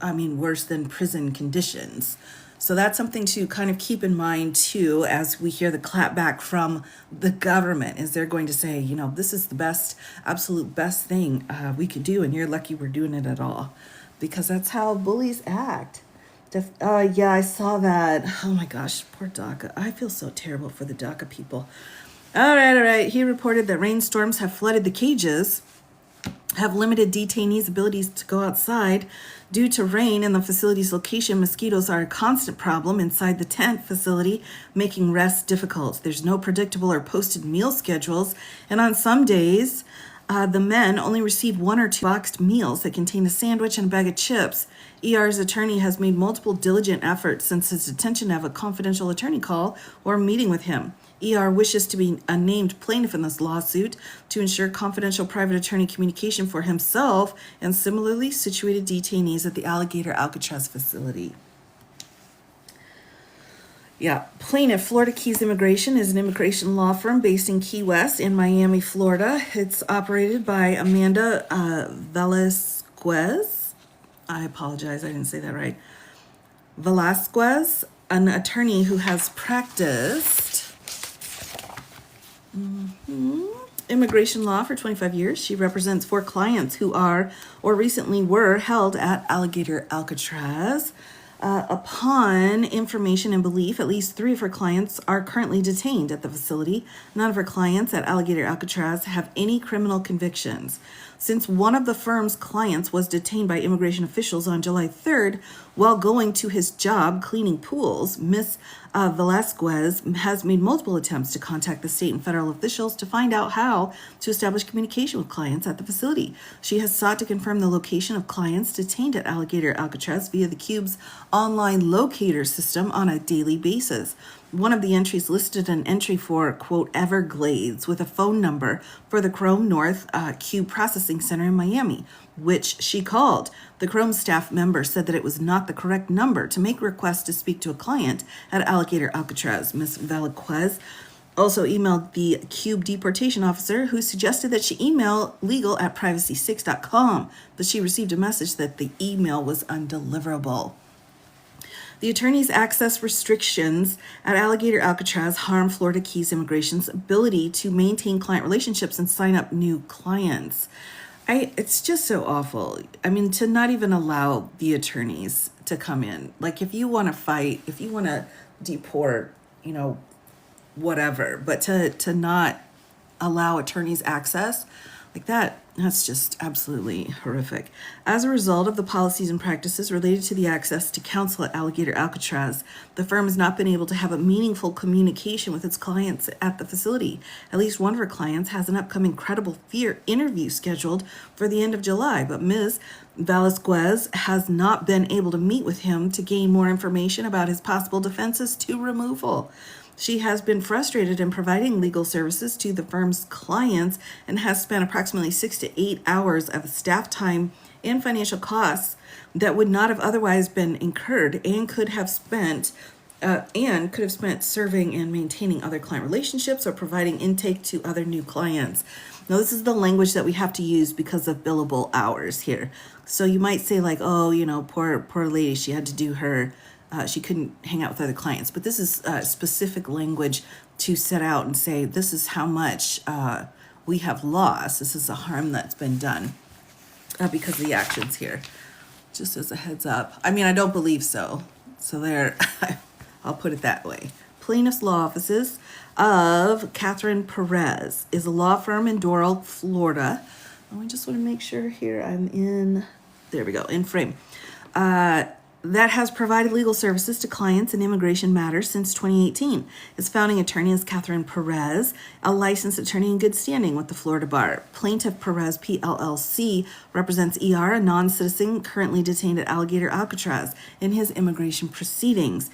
worse than prison conditions. So that's something to kind of keep in mind too, as we hear the clapback from the government, is they're going to say, this is the best, absolute best thing we could do, and you're lucky we're doing it at all, because that's how bullies act. Yeah, I saw that. Oh my gosh, poor DACA. I feel so terrible for the DACA people. All right. He reported that rainstorms have flooded the cages, have limited detainees' abilities to go outside. Due to rain in the facility's location, mosquitoes are a constant problem inside the tent facility, making rest difficult. There's no predictable or posted meal schedules, and on some days, the men only receive 1 or 2 boxed meals that contain a sandwich and a bag of chips. ER's attorney has made multiple diligent efforts since his detention to have a confidential attorney call or meeting with him. ER wishes to be a named plaintiff in this lawsuit to ensure confidential private attorney communication for himself and similarly situated detainees at the Alligator Alcatraz facility. Yeah, plaintiff, Florida Keys Immigration, is an immigration law firm based in Key West in Miami, Florida. It's operated by Amanda Velasquez. I apologize, I didn't say that right. Velasquez, an attorney who has practiced immigration law for 25 years. She represents 4 clients who are or recently were held at Alligator Alcatraz. Upon information and belief, at least 3 of her clients are currently detained at the facility. None of her clients at Alligator Alcatraz have any criminal convictions. Since one of the firm's clients was detained by immigration officials on July 3rd while going to his job cleaning pools, Ms. Velasquez has made multiple attempts to contact the state and federal officials to find out how to establish communication with clients at the facility. She has sought to confirm the location of clients detained at Alligator Alcatraz via the Cube's online locator system on a daily basis. One of the entries listed an entry for, quote, Everglades with a phone number for the Chrome North Cube Processing Center in Miami, which she called. The Chrome staff member said that it was not the correct number to make requests to speak to a client at Alligator Alcatraz. Ms. Velasquez also emailed the Cube deportation officer, who suggested that she email legal@privacy6.com, but she received a message that the email was undeliverable. The attorney's access restrictions at Alligator Alcatraz harm Florida Keys Immigration's ability to maintain client relationships and sign up new clients. It's just so awful. I mean, to not even allow the attorneys to come in. Like, if you want to fight, if you want to deport, whatever, but to not allow attorneys access like that's just absolutely horrific. As a result of the policies and practices related to the access to counsel at Alligator Alcatraz, the firm has not been able to have a meaningful communication with its clients at the facility. At least one of her clients has an upcoming credible fear interview scheduled for the end of July, but Ms. Velasquez has not been able to meet with him to gain more information about his possible defenses to removal. She has been frustrated in providing legal services to the firm's clients and has spent approximately 6 to 8 hours of staff time and financial costs that would not have otherwise been incurred and could have spent serving and maintaining other client relationships or providing intake to other new clients. Now, this is the language that we have to use because of billable hours here. So you might say like, poor lady, she had to do her she couldn't hang out with other clients. But this is specific language to set out and say, this is how much we have lost. This is the harm that's been done because of the actions here. Just as a heads up. I mean, I don't believe so. So there, I'll put it that way. Plaintiff's Law Offices of Catherine Perez is a law firm in Doral, Florida. I just want to make sure here I'm in frame. That has provided legal services to clients in immigration matters since 2018. Its founding attorney is Catherine Perez, a licensed attorney in good standing with the Florida Bar. Plaintiff Perez PLLC represents ER, a non-citizen currently detained at Alligator Alcatraz, in his immigration proceedings.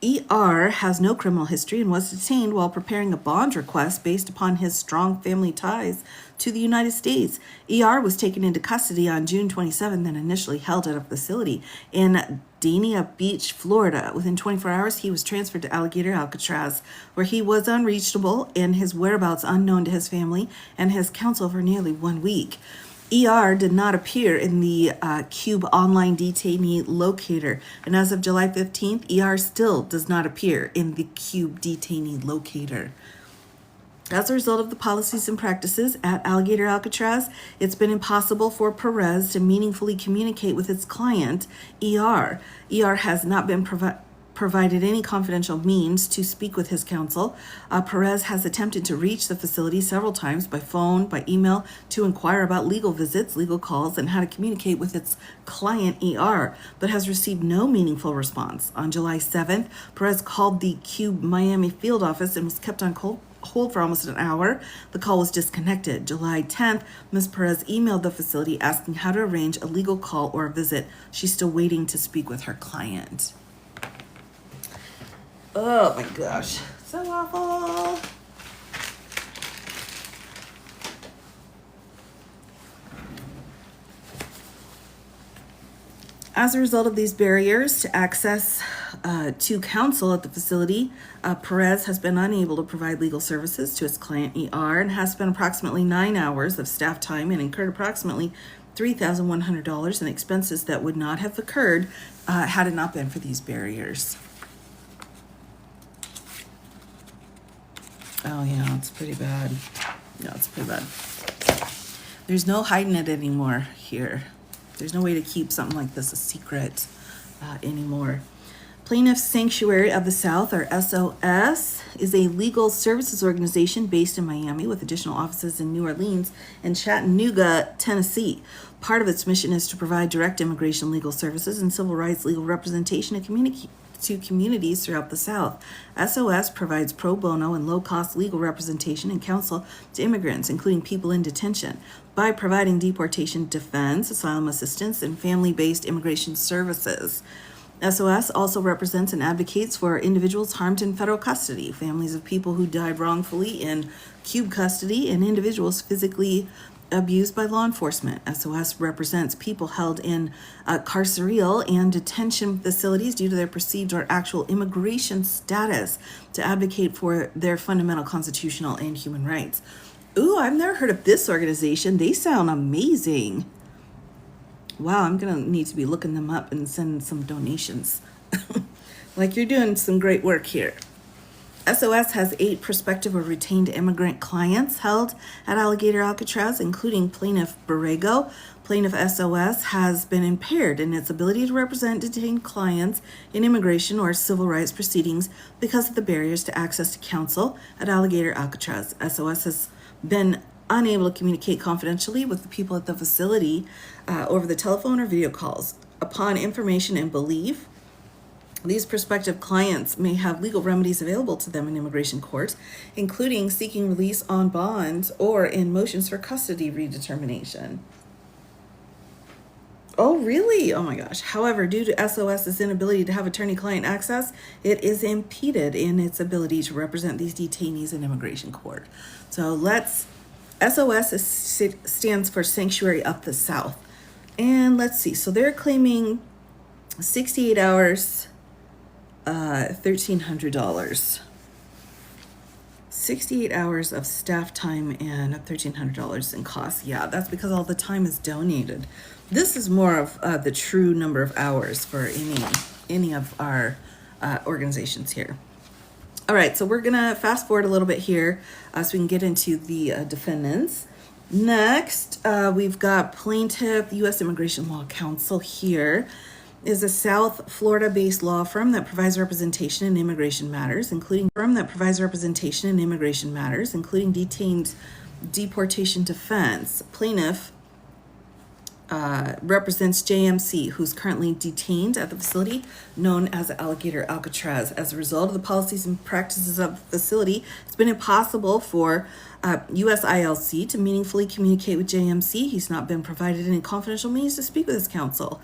ER has no criminal history and was detained while preparing a bond request based upon his strong family ties to the United States. ER was taken into custody on June 27th and initially held at a facility in Dania Beach, Florida. Within 24 hours, he was transferred to Alligator Alcatraz, where he was unreachable and his whereabouts unknown to his family and his counsel for nearly 1 week. ER did not appear in the Cube online detainee locator, and as of July 15th, ER still does not appear in the Cube detainee locator. As a result of the policies and practices at Alligator Alcatraz, it's been impossible for Perez to meaningfully communicate with its client, ER. ER has not been provided any confidential means to speak with his counsel. Perez has attempted to reach the facility several times by phone, by email, to inquire about legal visits, legal calls, and how to communicate with its client, ER, but has received no meaningful response. On July 7th, Perez called the Cube Miami field office and was kept on hold for almost an hour. The call was disconnected. July 10th, Ms. Perez emailed the facility asking how to arrange a legal call or a visit. She's still waiting to speak with her client. Oh my gosh, so awful. As a result of these barriers to access to counsel at the facility, Perez has been unable to provide legal services to his client ER and has spent approximately 9 hours of staff time and incurred approximately $3,100 in expenses that would not have occurred had it not been for these barriers. Oh yeah, it's pretty bad. No, it's pretty bad. There's no hiding it anymore here. There's no way to keep something like this a secret anymore. Plaintiffs Sanctuary of the South, or SOS, is a legal services organization based in Miami with additional offices in New Orleans and Chattanooga, Tennessee. Part of its mission is to provide direct immigration legal services and civil rights legal representation to communities throughout the South. SOS provides pro bono and low-cost legal representation and counsel to immigrants, including people in detention, by providing deportation defense, asylum assistance, and family-based immigration services. SOS also represents and advocates for individuals harmed in federal custody, families of people who died wrongfully in Cube custody, and individuals physically abused by law enforcement. SOS represents people held in carceral and detention facilities due to their perceived or actual immigration status to advocate for their fundamental constitutional and human rights. Ooh, I've never heard of this organization. They sound amazing. Wow, I'm going to need to be looking them up and send some donations. Like, you're doing some great work here. SOS has 8 prospective or retained immigrant clients held at Alligator Alcatraz, including plaintiff Borrego. Plaintiff SOS has been impaired in its ability to represent detained clients in immigration or civil rights proceedings because of the barriers to access to counsel at Alligator Alcatraz. SOS has been unable to communicate confidentially with the people at the facility over the telephone or video calls. Upon information and belief, these prospective clients may have legal remedies available to them in immigration court, including seeking release on bond or in motions for custody redetermination. Oh, really? Oh my gosh. However, due to SOS's inability to have attorney-client access, it is impeded in its ability to represent these detainees in immigration court. So SOS stands for Sanctuary of the South. And let's see. So they're claiming 68 hours, $1,300. 68 hours of staff time and $1,300 in costs. Yeah, that's because all the time is donated. This is more of the true number of hours for any of our organizations here. All right, so we're gonna fast forward a little bit here so we can get into the defendants. Next, we've got plaintiff, U.S. Immigration Law Council here. Is a South Florida-based law firm that provides representation in immigration matters, including detained deportation defense. Plaintiff represents JMC, who's currently detained at the facility known as Alligator Alcatraz. As a result of the policies and practices of the facility, it's been impossible for USILC to meaningfully communicate with JMC. He's not been provided any confidential means to speak with his counsel.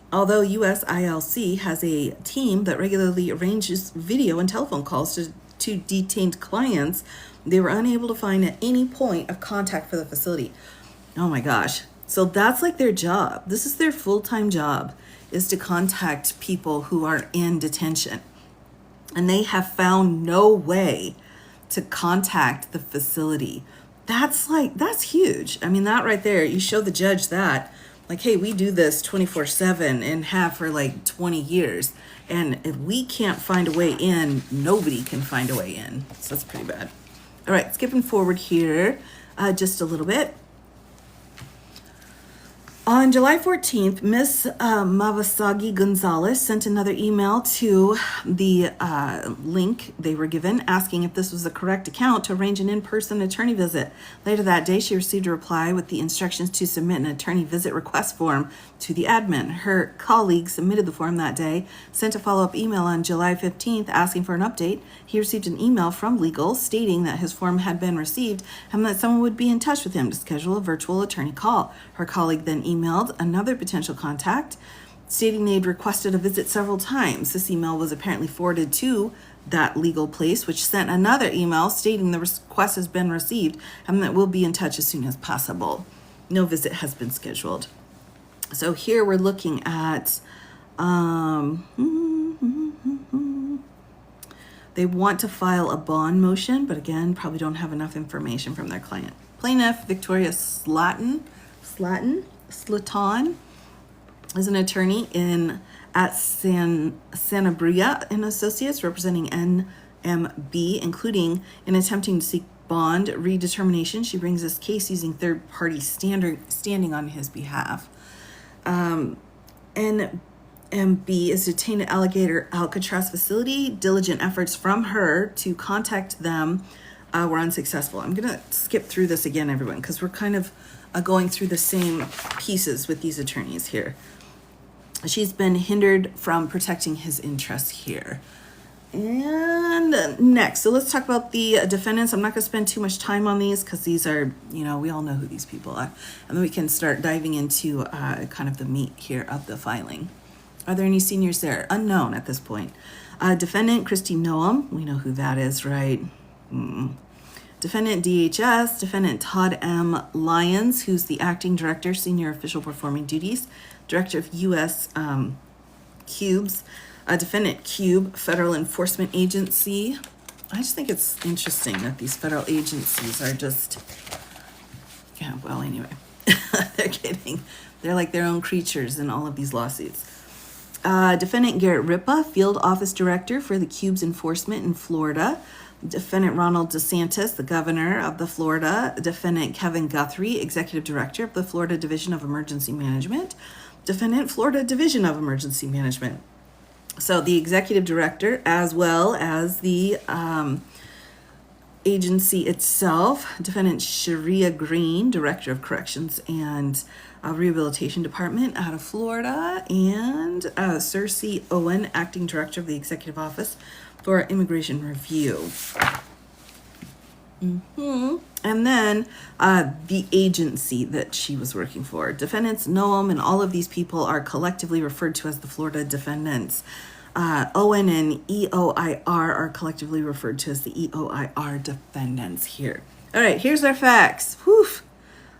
Although USILC has a team that regularly arranges video and telephone calls to detained clients, they were unable to find at any point of contact for the facility. Oh my gosh. So that's like their job. This is their full-time job, is to contact people who are in detention. And they have found no way to contact the facility. That's huge. I mean, that right there, you show the judge that, like, hey, we do this 24/7 and have for like 20 years. And if we can't find a way in, nobody can find a way in. So that's pretty bad. All right, skipping forward here just a little bit. On July 14th, Ms. Mavasagi Gonzalez sent another email to the link they were given, asking if this was the correct account to arrange an in-person attorney visit. Later that day, she received a reply with the instructions to submit an attorney visit request form to the admin. Her colleague submitted the form that day, sent a follow-up email on July 15th asking for an update. He received an email from legal stating that his form had been received and that someone would be in touch with him to schedule a virtual attorney call. Her colleague then emailed another potential contact stating they'd requested a visit several times. This email was apparently forwarded to that legal place, which sent another email stating the request has been received and that we'll be in touch as soon as possible. No visit has been scheduled. So here we're looking at they want to file a bond motion, but again, probably don't have enough information from their client. Plaintiff Victoria Slaton is an attorney at Sanabria and Associates, representing NMB, including in attempting to seek bond redetermination. She brings this case using third-party standing on his behalf. NMB is detained at Alligator Alcatraz facility. Diligent efforts from her to contact them were unsuccessful. I'm going to skip through this again, everyone, because we're kind of going through the same pieces with these attorneys here. She's been hindered from protecting his interests here. And next, so let's talk about the defendants. I'm not going to spend too much time on these because these are, we all know who these people are. And then we can start diving into kind of the meat here of the filing. Are there any seniors there? Unknown at this point. Defendant Christy Noam, we know who that is, right? Defendant DHS, defendant Todd M. Lyons, who's the acting director, senior official performing duties, director of U.S. Cubes, defendant Cube, Federal Enforcement Agency. I just think it's interesting that these federal agencies are just, yeah, well, anyway, they're like their own creatures in all of these lawsuits. Defendant Garrett Ripa, Field Office Director for the Cubes Enforcement in Florida. Defendant Ronald DeSantis, the Governor of the Florida. Defendant Kevin Guthrie, Executive Director of the Florida Division of Emergency Management. Defendant Florida Division of Emergency Management. So the Executive Director, as well as the agency itself. Defendant Sharia Green, Director of Corrections and Rehabilitation Department out of Florida. And Cersei Owen, Acting Director of the Executive Office for Immigration Review. And then the agency that she was working for. Defendants Noam and all of these people are collectively referred to as the Florida defendants. Owen and EOIR are collectively referred to as the EOIR defendants here. All right, here's our facts. Whew.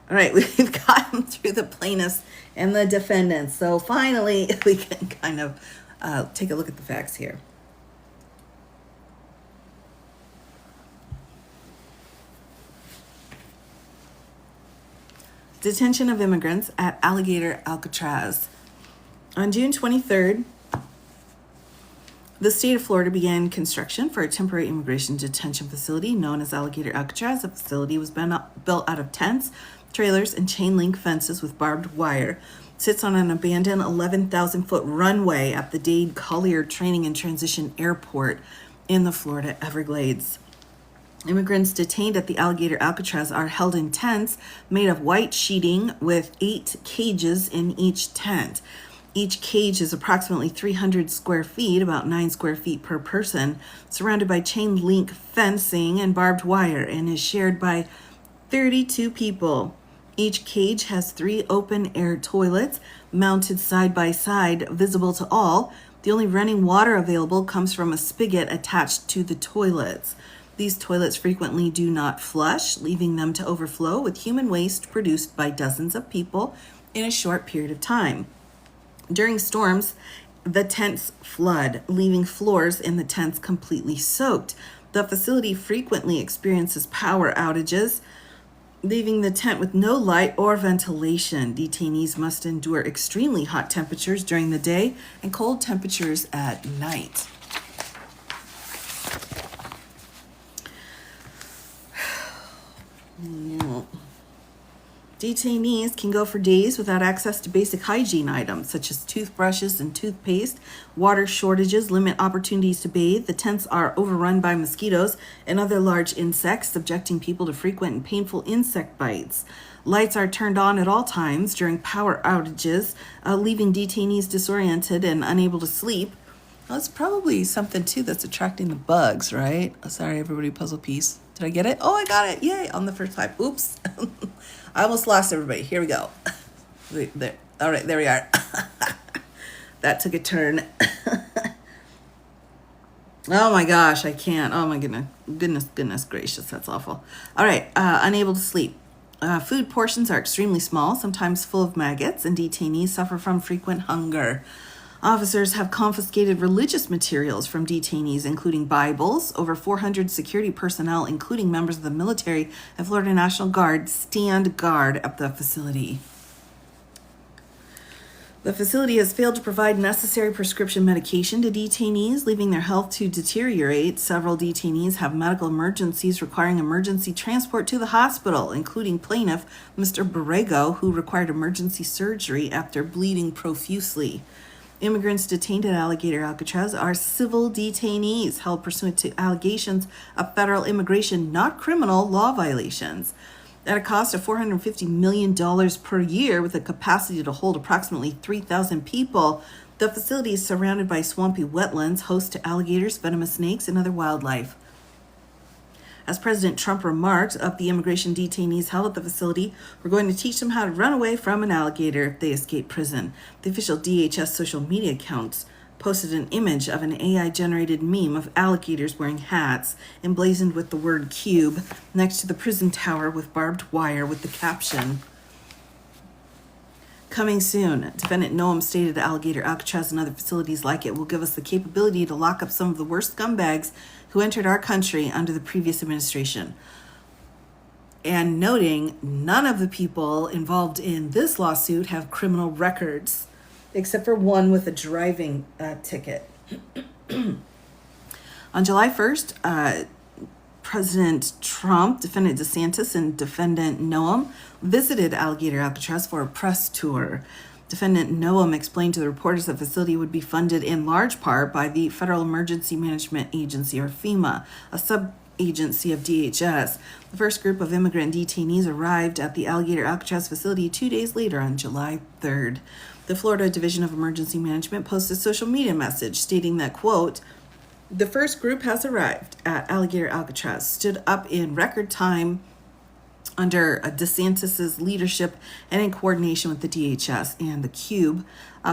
All right, we've gotten through the plaintiffs and the defendants. So finally, we can kind of take a look at the facts here. Detention of immigrants at Alligator Alcatraz. On June 23rd, the state of Florida began construction for a temporary immigration detention facility known as Alligator Alcatraz. The facility was built out of tents, trailers, and chain link fences with barbed wire. It sits on an abandoned 11,000-foot runway at the Dade Collier Training and Transition Airport in the Florida Everglades. Immigrants detained at the Alligator Alcatraz are held in tents made of white sheeting with 8 cages in each tent. Each cage is approximately 300 square feet, about 9 square feet per person, surrounded by chain link fencing and barbed wire, and is shared by 32 people. Each cage has 3 open-air toilets mounted side by side, visible to all. The only running water available comes from a spigot attached to the toilets. These toilets frequently do not flush, leaving them to overflow with human waste produced by dozens of people in a short period of time. During storms, the tents flood, leaving floors in the tents completely soaked. The facility frequently experiences power outages, leaving the tent with no light or ventilation. Detainees must endure extremely hot temperatures during the day and cold temperatures at night. Detainees can go for days without access to basic hygiene items such as toothbrushes and toothpaste. Water shortages limit opportunities to bathe. The tents are overrun by mosquitoes and other large insects, subjecting people to frequent and painful insect bites. Lights are turned on at all times during power outages, leaving detainees disoriented and unable to sleep. Well, it's probably something too that's attracting the bugs, right? Oh, sorry, everybody, puzzle piece. Did I get it? Oh, I got it. Yay, on the first time. Oops. I almost lost everybody. Here we go. There. All right, there we are. That took a turn. Oh my gosh, I can't. Oh my goodness gracious, that's awful. All right, unable to sleep. Food portions are extremely small, sometimes full of maggots, and detainees suffer from frequent hunger. Officers have confiscated religious materials from detainees, including Bibles. Over 400 security personnel, including members of the military and Florida National Guard, stand guard at the facility. The facility has failed to provide necessary prescription medication to detainees, leaving their health to deteriorate. Several detainees have medical emergencies requiring emergency transport to the hospital, including plaintiff Mr. Borrego, who required emergency surgery after bleeding profusely. Immigrants detained at Alligator Alcatraz are civil detainees held pursuant to allegations of federal immigration, not criminal law violations. At a cost of $450 million per year with a capacity to hold approximately 3,000 people, the facility is surrounded by swampy wetlands, host to alligators, venomous snakes, and other wildlife. As President Trump remarked of the immigration detainees held at the facility, we're going to teach them how to run away from an alligator if they escape prison. The official DHS social media account posted an image of an AI-generated meme of alligators wearing hats emblazoned with the word cube next to the prison tower with barbed wire with the caption, "Coming soon." Defendant Noam stated Alligator Alcatraz and other facilities like it will give us the capability to lock up some of the worst scumbags who entered our country under the previous administration. And noting none of the people involved in this lawsuit have criminal records, except for one with a driving ticket. On July 1st, President Trump, Defendant DeSantis, and Defendant Noam visited Alligator Alcatraz for a press tour. Defendant Noam explained to the reporters the facility would be funded in large part by the Federal Emergency Management Agency, or FEMA, a sub-agency of DHS. The first group of immigrant detainees arrived at the Alligator Alcatraz facility 2 days later on July 3rd. The Florida Division of Emergency Management posted a social media message stating that, quote, "The first group has arrived at Alligator Alcatraz, stood up in record time under DeSantis' leadership and in coordination with the DHS and the Cube.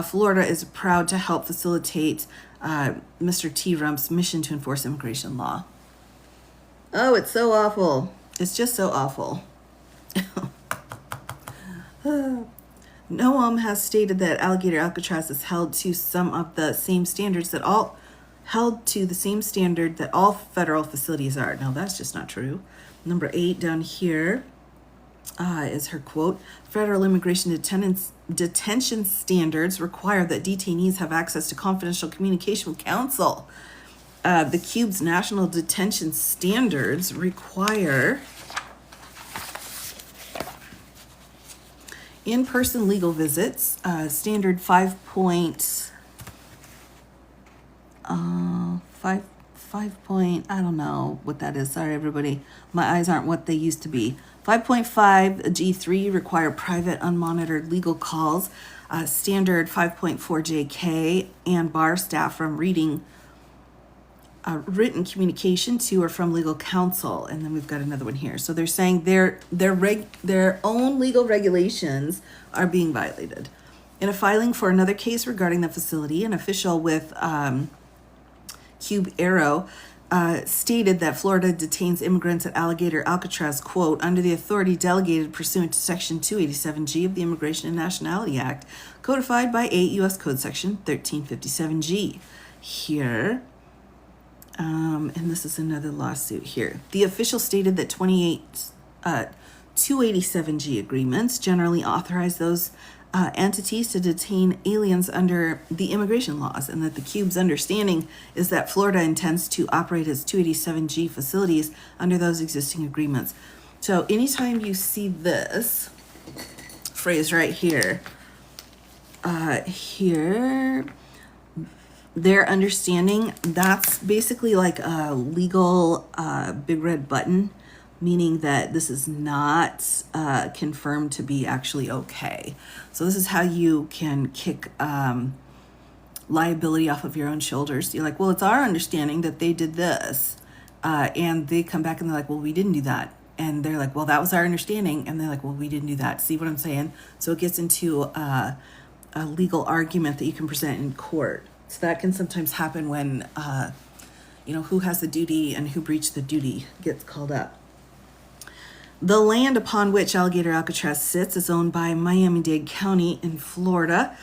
Florida is proud to help facilitate Mr. T. Rump's mission to enforce immigration law." Oh, it's so awful. It's just so awful. Noam has stated that Alligator Alcatraz is held to the same standard that all federal facilities are. Now, that's just not true. Number 8 down here is her quote. "Federal immigration detention standards require that detainees have access to confidential communication with counsel. The Cube's national detention standards require in-person legal visits, standard 5 point, I don't know what that is. Sorry, everybody. My eyes aren't what they used to be. 5.5 G3 require private unmonitored legal calls. Standard 5.4 JK and bar staff from reading written communication to or from legal counsel." And then we've got another one here. So they're saying their own legal regulations are being violated. In a filing for another case regarding the facility, an official with Cube Arrow stated that Florida detains immigrants at Alligator Alcatraz, quote, "under the authority delegated pursuant to Section 287G of the Immigration and Nationality Act, codified by 8 U.S. Code Section 1357G. Here, and this is another lawsuit here. The official stated that 287G agreements generally authorize those entities to detain aliens under the immigration laws, and that the Cube's understanding is that Florida intends to operate its 287G facilities under those existing agreements." So anytime you see this phrase right here, their understanding, that's basically like a legal big red button, meaning that this is not confirmed to be actually okay. So this is how you can kick liability off of your own shoulders. You're like, well, it's our understanding that they did this. And they come back and they're like, well, we didn't do that. And they're like, well, that was our understanding. And they're like, well, we didn't do that. See what I'm saying? So it gets into a legal argument that you can present in court. So that can sometimes happen when, who has the duty and who breached the duty gets called up. The land upon which Alligator Alcatraz sits is owned by Miami-Dade County in Florida.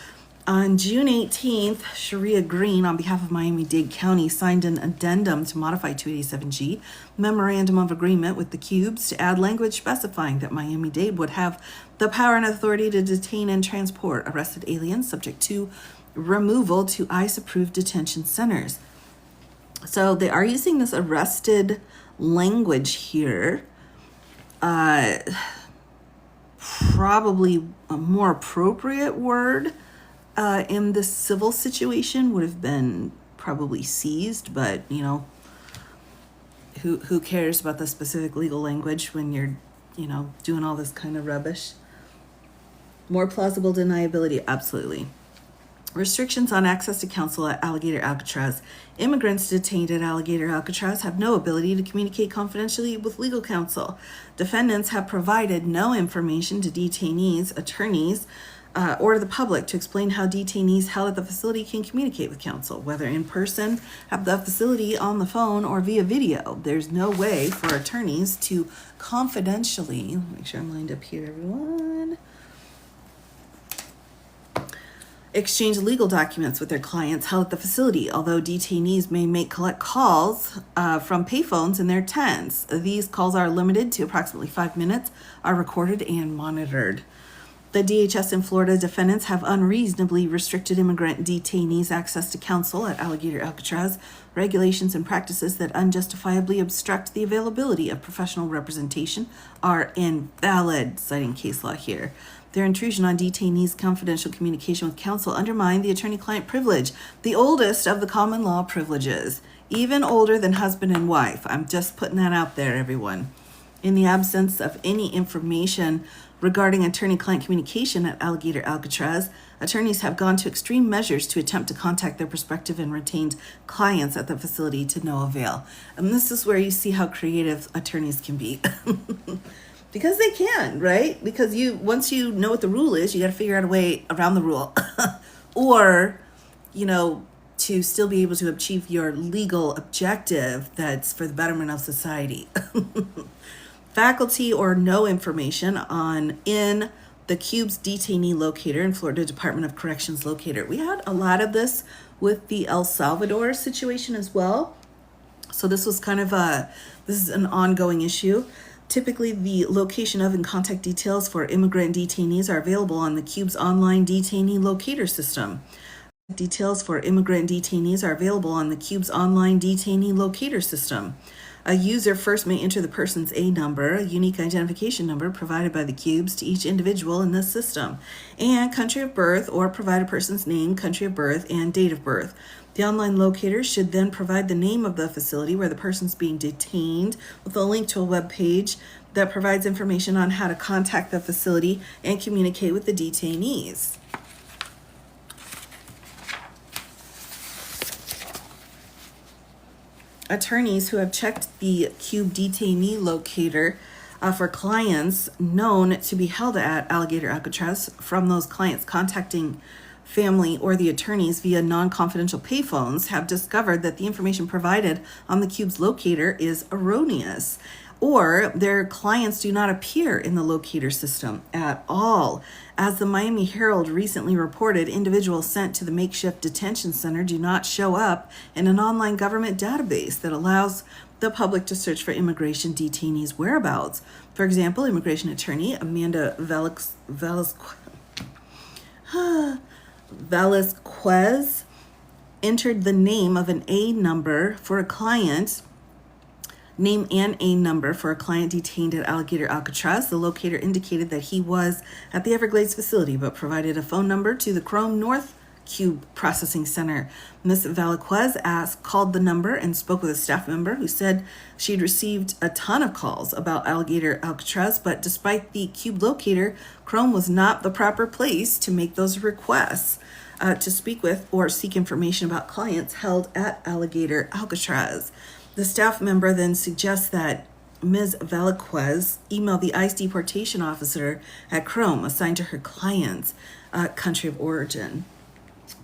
On June 18th, Sharia Green, on behalf of Miami-Dade County, signed an addendum to modify 287G, memorandum of agreement with the Cubes to add language specifying that Miami-Dade would have the power and authority to detain and transport arrested aliens subject to removal to ICE-approved detention centers. So they are using this arrested language here. Probably a more appropriate word in this civil situation would have been probably seized, but who cares about the specific legal language when you're doing all this kind of rubbish? More plausible deniability, absolutely. Restrictions on access to counsel at Alligator Alcatraz. Immigrants detained at Alligator Alcatraz have no ability to communicate confidentially with legal counsel. Defendants have provided no information to detainees' attorneys or the public to explain how detainees held at the facility can communicate with counsel, whether in person at the facility, on the phone, or via video. There's no way for attorneys to confidentially, make sure I'm lined up here, everyone, exchange legal documents with their clients held at the facility, although detainees may collect calls from payphones in their tents. These calls are limited to approximately 5 minutes, are recorded and monitored. The DHS and Florida defendants have unreasonably restricted immigrant detainees' access to counsel at Alligator Alcatraz, regulations and practices that unjustifiably obstruct the availability of professional representation are invalid, citing case law here. Their intrusion on detainees' confidential communication with counsel undermine the attorney-client privilege, the oldest of the common law privileges, even older than husband and wife. I'm just putting that out there, everyone. In the absence of any information regarding attorney-client communication at Alligator Alcatraz, attorneys have gone to extreme measures to attempt to contact their prospective and retained clients at the facility to no avail. And this is where you see how creative attorneys can be. Because they can, right? Because once you know what the rule is, you got to figure out a way around the rule. Or, to still be able to achieve your legal objective that's for the betterment of society. Faculty or no information in the CUBE's detainee locator in Florida Department of Corrections locator. We had a lot of this with the El Salvador situation as well. So this was this is an ongoing issue. Typically, the location of and contact details for immigrant detainees are available on the CUBE's online detainee locator system. Details for immigrant detainees are available on the CUBE's online detainee locator system. A user first may enter the person's A number, a unique identification number provided by the CUBES to each individual in this system, and country of birth, or provide a person's name, country of birth, and date of birth. The online locator should then provide the name of the facility where the person's being detained with a link to a web page that provides information on how to contact the facility and communicate with the detainees. Attorneys who have checked the CUBE detainee locator for clients known to be held at Alligator Alcatraz from those clients contacting family or the attorneys via non-confidential payphones have discovered that the information provided on the CUBE's locator is erroneous, or their clients do not appear in the locator system at all. As the Miami Herald recently reported, individuals sent to the makeshift detention center do not show up in an online government database that allows the public to search for immigration detainees' whereabouts. For example, immigration attorney Amanda Velasquez entered the name of an A number for a client, name and A number for a client detained at Alligator Alcatraz. The locator indicated that he was at the Everglades facility, but provided a phone number to the Chrome North CUBE Processing Center. Ms. Velasquez called the number and spoke with a staff member who said she'd received a ton of calls about Alligator Alcatraz, but despite the CUBE locator, Chrome was not the proper place to make those requests to speak with or seek information about clients held at Alligator Alcatraz. The staff member then suggests that Ms. Velasquez emailed the ICE deportation officer at Chrome assigned to her client's country of origin.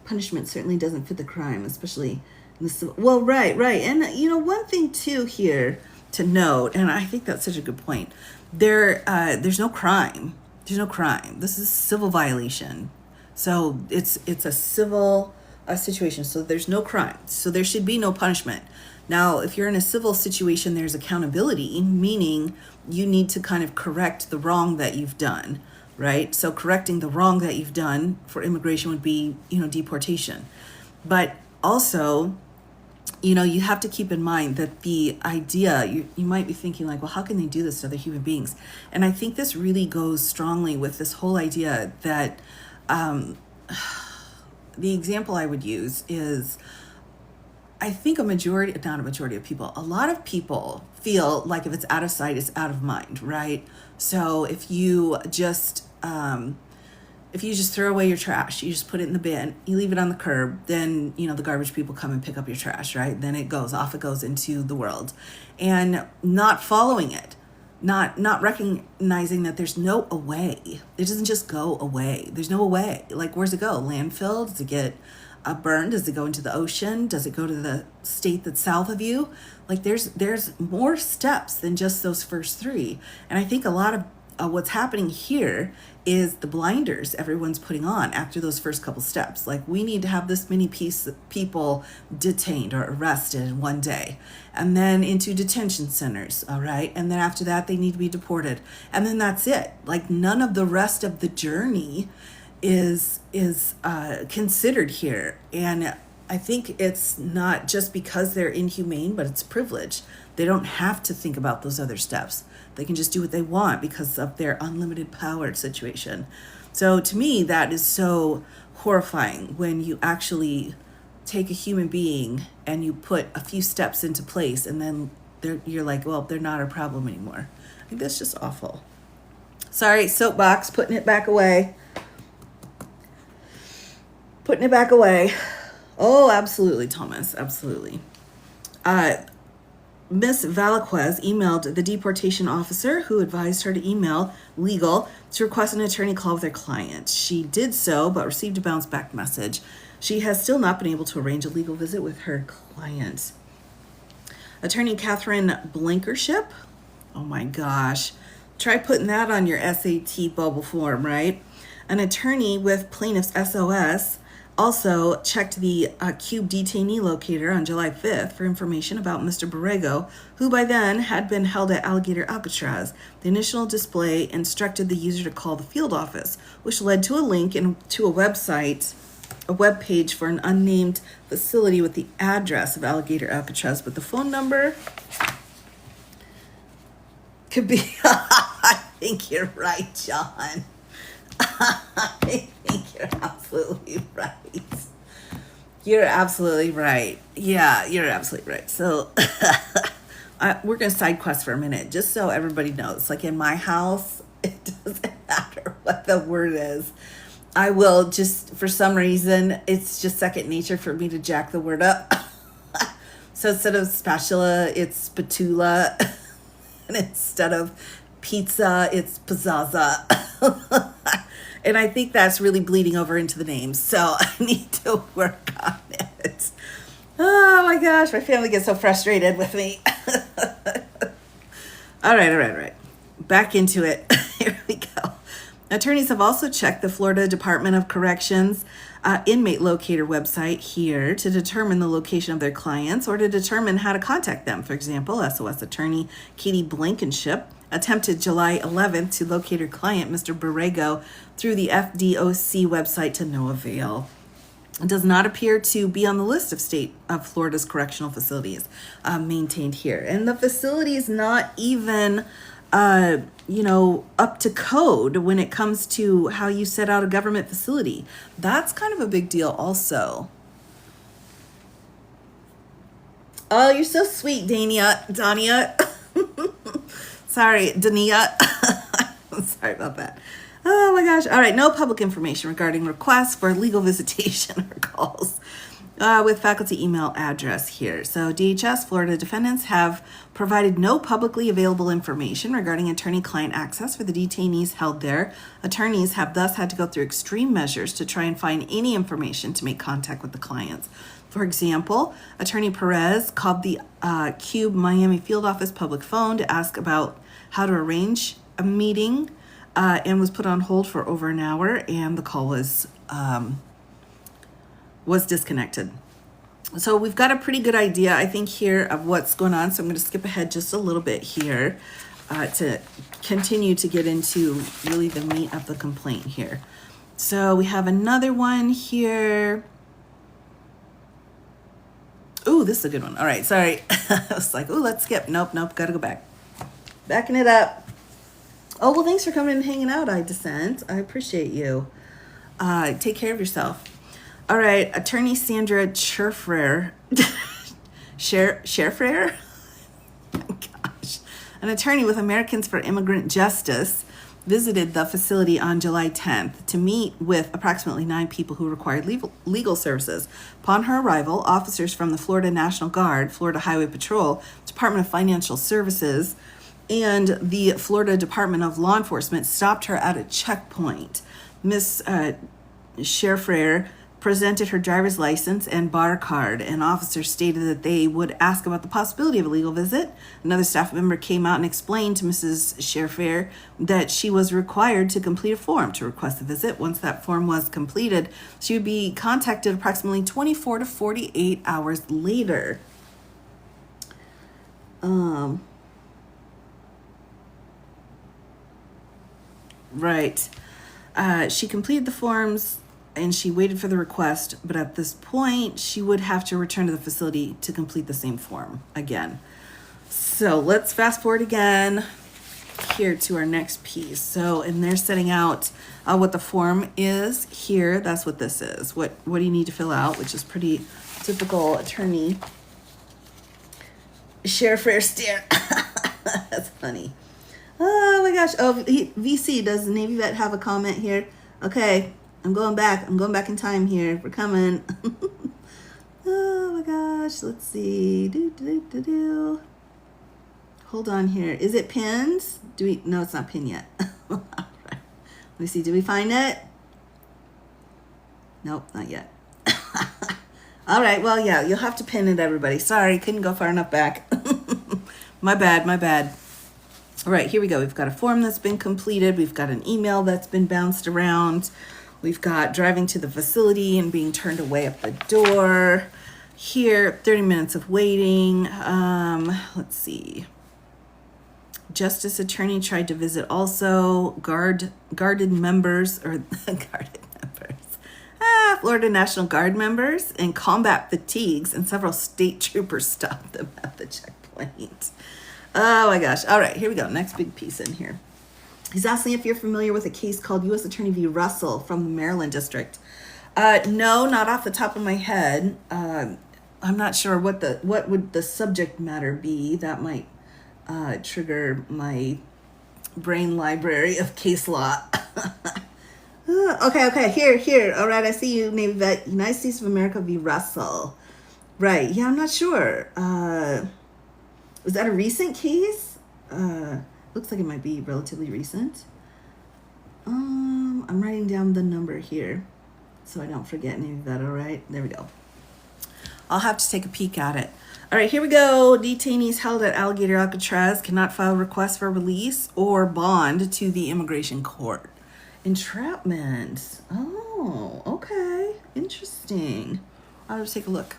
Punishment certainly doesn't fit the crime, especially in the civil. Well, right. And, one thing, too, here to note, and I think that's such a good point, there's no crime. There's no crime. This is a civil violation. So it's a civil situation. So there's no crime. So there should be no punishment. Now, if you're in a civil situation, there's accountability, meaning you need to kind of correct the wrong that you've done. Right? So correcting the wrong that you've done for immigration would be, deportation. But also, you have to keep in mind that the idea, you might be thinking like, well, how can they do this to other human beings? And I think this really goes strongly with this whole idea that the example I would use is, I think a lot of people feel like if it's out of sight, it's out of mind, right? So if you just throw away your trash, you just put it in the bin, you leave it on the curb, then, the garbage people come and pick up your trash, right? Then it goes into the world. And not following it, not recognizing that there's no away. It doesn't just go away. There's no away. Like, where's it go? Landfill? Does it get burned? Does it go into the ocean? Does it go to the state that's south of you? Like, there's more steps than just those first three. And I think a lot of what's happening here is the blinders everyone's putting on after those first couple steps. Like, we need to have this many people detained or arrested in one day, and then into detention centers, all right? And then after that, they need to be deported. And then that's it. Like, none of the rest of the journey is considered here. And I think it's not just because they're inhumane, but it's privilege. They don't have to think about those other steps. They can just do what they want because of their unlimited power situation. So to me, that is so horrifying when you actually take a human being and you put a few steps into place, and then you're like, well, they're not a problem anymore. I think that's just awful. Sorry, soapbox, putting it back away. Putting it back away. Oh, absolutely, Thomas, absolutely. Miss Valaquez emailed the deportation officer, who advised her to email legal to request an attorney call with her client. She did so, but received a bounce back message. She has still not been able to arrange a legal visit with her client. Attorney Catherine Blankership. Oh my gosh. Try putting that on your SAT bubble form, right? An attorney with Plaintiff's SOS also checked the Cube detainee locator on July 5th for information about Mr. Borrego, who by then had been held at Alligator Alcatraz. The initial display instructed the user to call the field office, which led to a link to a website, a web page for an unnamed facility with the address of Alligator Alcatraz, but the phone number could be... I think you're right, John. I think you're absolutely right. You're absolutely right. Yeah, you're absolutely right. So we're going to side quest for a minute, just so everybody knows. Like, in my house, it doesn't matter what the word is. I will just, for some reason, it's just second nature for me to jack the word up. So instead of spatula, it's spatula. And instead of pizza, it's pizzaza. And I think that's really bleeding over into the names. So I need to work on it. Oh my gosh, my family gets so frustrated with me. All right. Back into it. Here we go. Attorneys have also checked the Florida Department of Corrections inmate locator website here to determine the location of their clients or to determine how to contact them. For example, SOS attorney Katie Blankenship attempted July 11th to locate her client, Mr. Borrego, through the FDOC website to no avail. It does not appear to be on the list of Florida's correctional facilities maintained here. And the facility is not even, up to code when it comes to how you set out a government facility. That's kind of a big deal also. Oh, you're so sweet, Dania. Sorry, Dania. Sorry about that. Oh my gosh. All right. No public information regarding requests for legal visitation or calls with faculty email address here. So DHS, Florida defendants have provided no publicly available information regarding attorney-client access for the detainees held there. Attorneys have thus had to go through extreme measures to try and find any information to make contact with the clients. For example, Attorney Perez called the Cube Miami field office public phone to ask about how to arrange a meeting and was put on hold for over an hour, and the call was disconnected. So we've got a pretty good idea, I think, here of what's going on. So I'm going to skip ahead just a little bit here to continue to get into really the meat of the complaint here. So we have another one here. Ooh, this is a good one. All right, sorry. I was like, ooh, let's skip. Nope, gotta go back. Backing it up. Oh, well, thanks for coming and hanging out, I Dissent. I appreciate you. Take care of yourself. All right, Attorney Sandra Scherfrer. Scherfrer? Oh my gosh. An attorney with Americans for Immigrant Justice visited the facility on July 10th to meet with approximately 9 people who required legal services. Upon her arrival, officers from the Florida National Guard, Florida Highway Patrol, Department of Financial Services, and the Florida Department of Law Enforcement stopped her at a checkpoint. Miss Scherfer presented her driver's license and bar card. An officer stated that they would ask about the possibility of a legal visit. Another staff member came out and explained to Mrs. Scherfer that she was required to complete a form to request the visit. Once that form was completed, she would be contacted approximately 24 to 48 hours later. Right. She completed the forms and she waited for the request, but at this point, she would have to return to the facility to complete the same form again. So let's fast forward again here to our next piece. So, and they're setting out what the form is here. That's what this is. What do you need to fill out, which is pretty typical attorney. Share fair stare. That's funny. Oh my gosh. Oh, VC, does Navy Vet have a comment here? Okay. I'm going back in time here. We're coming. Oh my gosh. Let's see. Hold on here. Is it pinned? No, it's not pinned yet. All right. Let me see. Did we find it? Nope, not yet. All right. Well, yeah, you'll have to pin it, everybody. Sorry, couldn't go far enough back. My bad. All right, here we go. We've got a form that's been completed. We've got an email that's been bounced around. We've got driving to the facility and being turned away at the door. Here, 30 minutes of waiting. Let's see. Justice attorney tried to visit also. Guarded members. Florida National Guard members and combat fatigues, and several state troopers stopped them at the checkpoint. Oh my gosh. All right, here we go. Next big piece in here. He's asking if you're familiar with a case called U.S. Attorney v. Russell from the Maryland District. No, not off the top of my head. I'm not sure what would the subject matter be. That might trigger my brain library of case law. Okay. Here. All right, I see you, Navy Vet. United States of America v. Russell. Right. Yeah, I'm not sure. Was that a recent case? Looks like it might be relatively recent. I'm writing down the number here so I don't forget any of that. All right, there we go. I'll have to take a peek at it. All right, here we go. Detainees held at Alligator Alcatraz cannot file requests for release or bond to the immigration court. Entrapment. Oh, okay. Interesting. I'll have to take a look.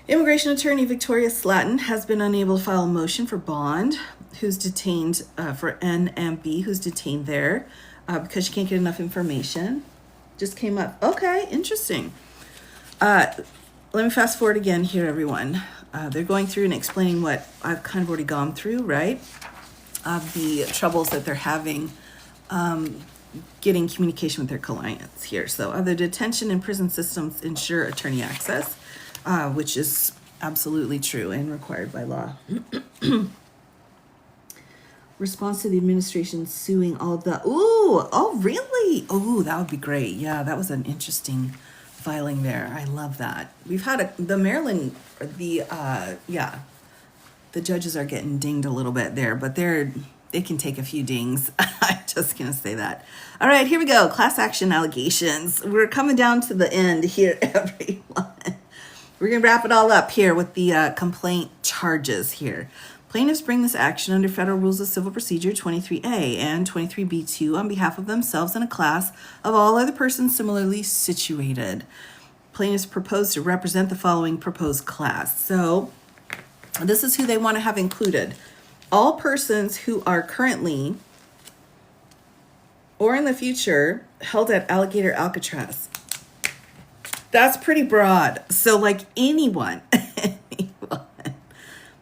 Immigration attorney Victoria Slatton has been unable to file a motion for bond, who's detained for NMB, who's detained there because she can't get enough information. Just came up. Okay, interesting. Let me fast forward again here, everyone. They're going through and explaining what I've kind of already gone through, right? The troubles that they're having getting communication with their clients here. So other detention and prison systems ensure attorney access, which is absolutely true and required by law. Response to the administration suing all the... Ooh, oh, really? Oh, that would be great. Yeah, that was an interesting filing there. I love that. We've had the Maryland, the judges are getting dinged a little bit there, but they can take a few dings. I'm just going to say that. All right, here we go. Class action allegations. We're coming down to the end here, everyone. We're going to wrap it all up here with the complaint charges here. Plaintiffs bring this action under Federal Rules of Civil Procedure 23A and 23B2 on behalf of themselves and a class of all other persons similarly situated. Plaintiffs propose to represent the following proposed class. So this is who they want to have included. All persons who are currently or in the future held at Alligator Alcatraz. That's pretty broad. So like anyone.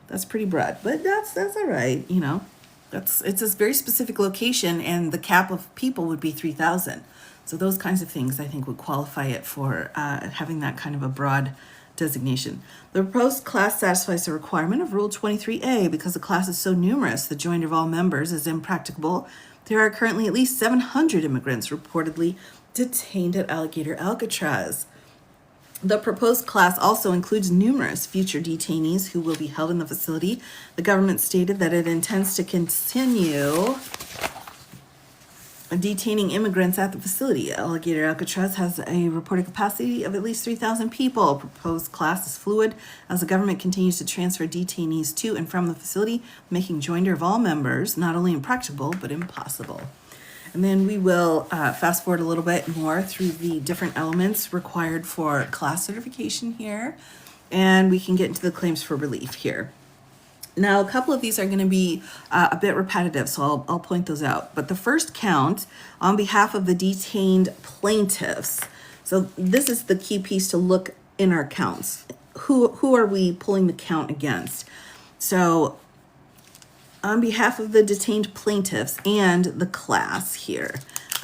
That's pretty broad, but that's all right. You know, it's a very specific location, and the cap of people would be 3,000. So those kinds of things, I think, would qualify it for having that kind of a broad designation. The proposed class satisfies the requirement of Rule 23A because the class is so numerous, the joinder of all members is impracticable. There are currently at least 700 immigrants reportedly detained at Alligator Alcatraz. The proposed class also includes numerous future detainees who will be held in the facility. The government stated that it intends to continue detaining immigrants at the facility. Alligator Alcatraz has a reported capacity of at least 3,000 people. Proposed class is fluid as the government continues to transfer detainees to and from the facility, making joinder of all members not only impracticable but impossible. And then we will fast forward a little bit more through the different elements required for class certification here, and we can get into the claims for relief here. Now, a couple of these are going to be a bit repetitive, so I'll point those out. But the first count on behalf of the detained plaintiffs. So this is the key piece to look in our counts. Who are we pulling the count against? So on behalf of the detained plaintiffs and the class here,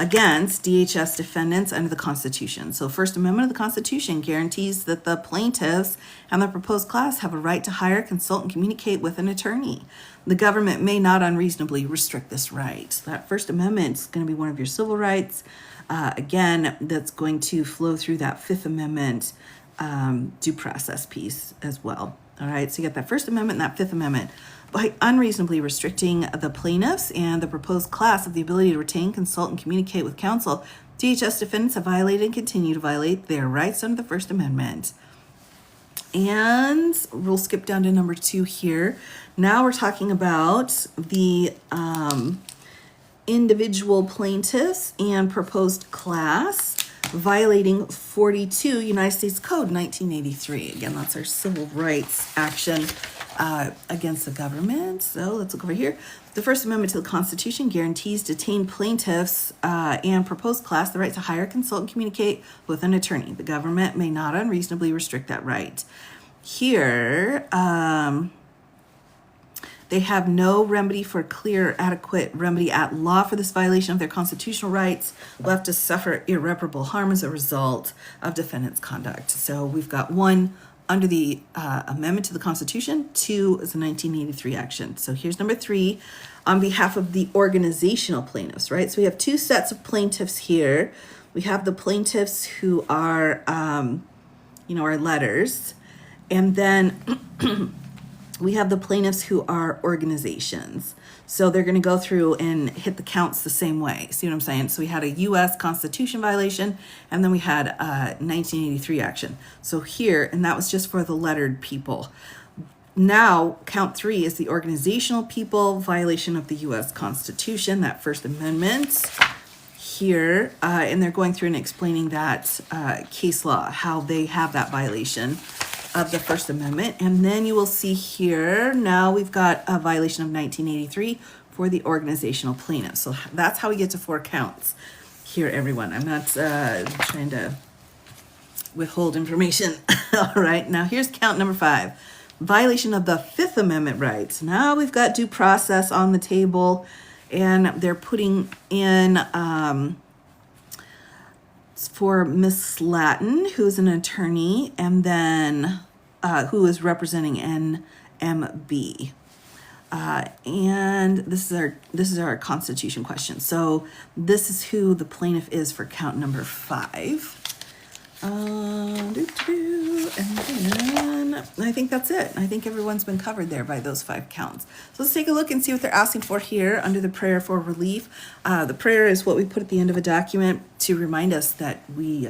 against DHS defendants under the Constitution. So First Amendment of the Constitution guarantees that the plaintiffs and the proposed class have a right to hire, consult, and communicate with an attorney. The government may not unreasonably restrict this right. That First Amendment is going to be one of your civil rights. Again, that's going to flow through that Fifth Amendment due process piece as well. All right, so you got that First Amendment and that Fifth Amendment. By unreasonably restricting the plaintiffs and the proposed class of the ability to retain, consult, and communicate with counsel, DHS defendants have violated and continue to violate their rights under the First Amendment. And we'll skip down to number 2 here. Now we're talking about the individual plaintiffs and proposed class violating 42 United States Code 1983. Again, that's our civil rights action against the government. So let's look over here. The First Amendment to the Constitution guarantees detained plaintiffs and proposed class the right to hire, consult, and communicate with an attorney. The government may not unreasonably restrict that right. Here, they have no remedy for clear, adequate remedy at law for this violation of their constitutional rights, left to suffer irreparable harm as a result of defendant's conduct. So we've got 1 under the amendment to the Constitution, 2 is a 1983 action. So here's number 3 on behalf of the organizational plaintiffs, right? So we have 2 sets of plaintiffs here. We have the plaintiffs who are, our letters, and then we have the plaintiffs who are organizations. So they're going to go through and hit the counts the same way. See what I'm saying? So we had a U.S. Constitution violation, and then we had a 1983 action. So here, and that was just for the lettered people. Now, count 3 is the organizational people, violation of the U.S. Constitution, that First Amendment here. And they're going through and explaining that case law, how they have that violation of the First Amendment. And then you will see here, now we've got a violation of 1983 for the organizational plaintiff. So that's how we get to 4 counts here, everyone. I'm not trying to withhold information. All right, now here's count number 5. Violation of the Fifth Amendment rights. Now we've got due process on the table, and they're putting in for Miss Latin, who's an attorney, and then who is representing NMB. And this is our Constitution question. So this is who the plaintiff is for count number 5. And then I think that's it. I think everyone's been covered there by those 5 counts. So let's take a look and see what they're asking for here under the prayer for relief. The prayer is what we put at the end of a document to remind us that we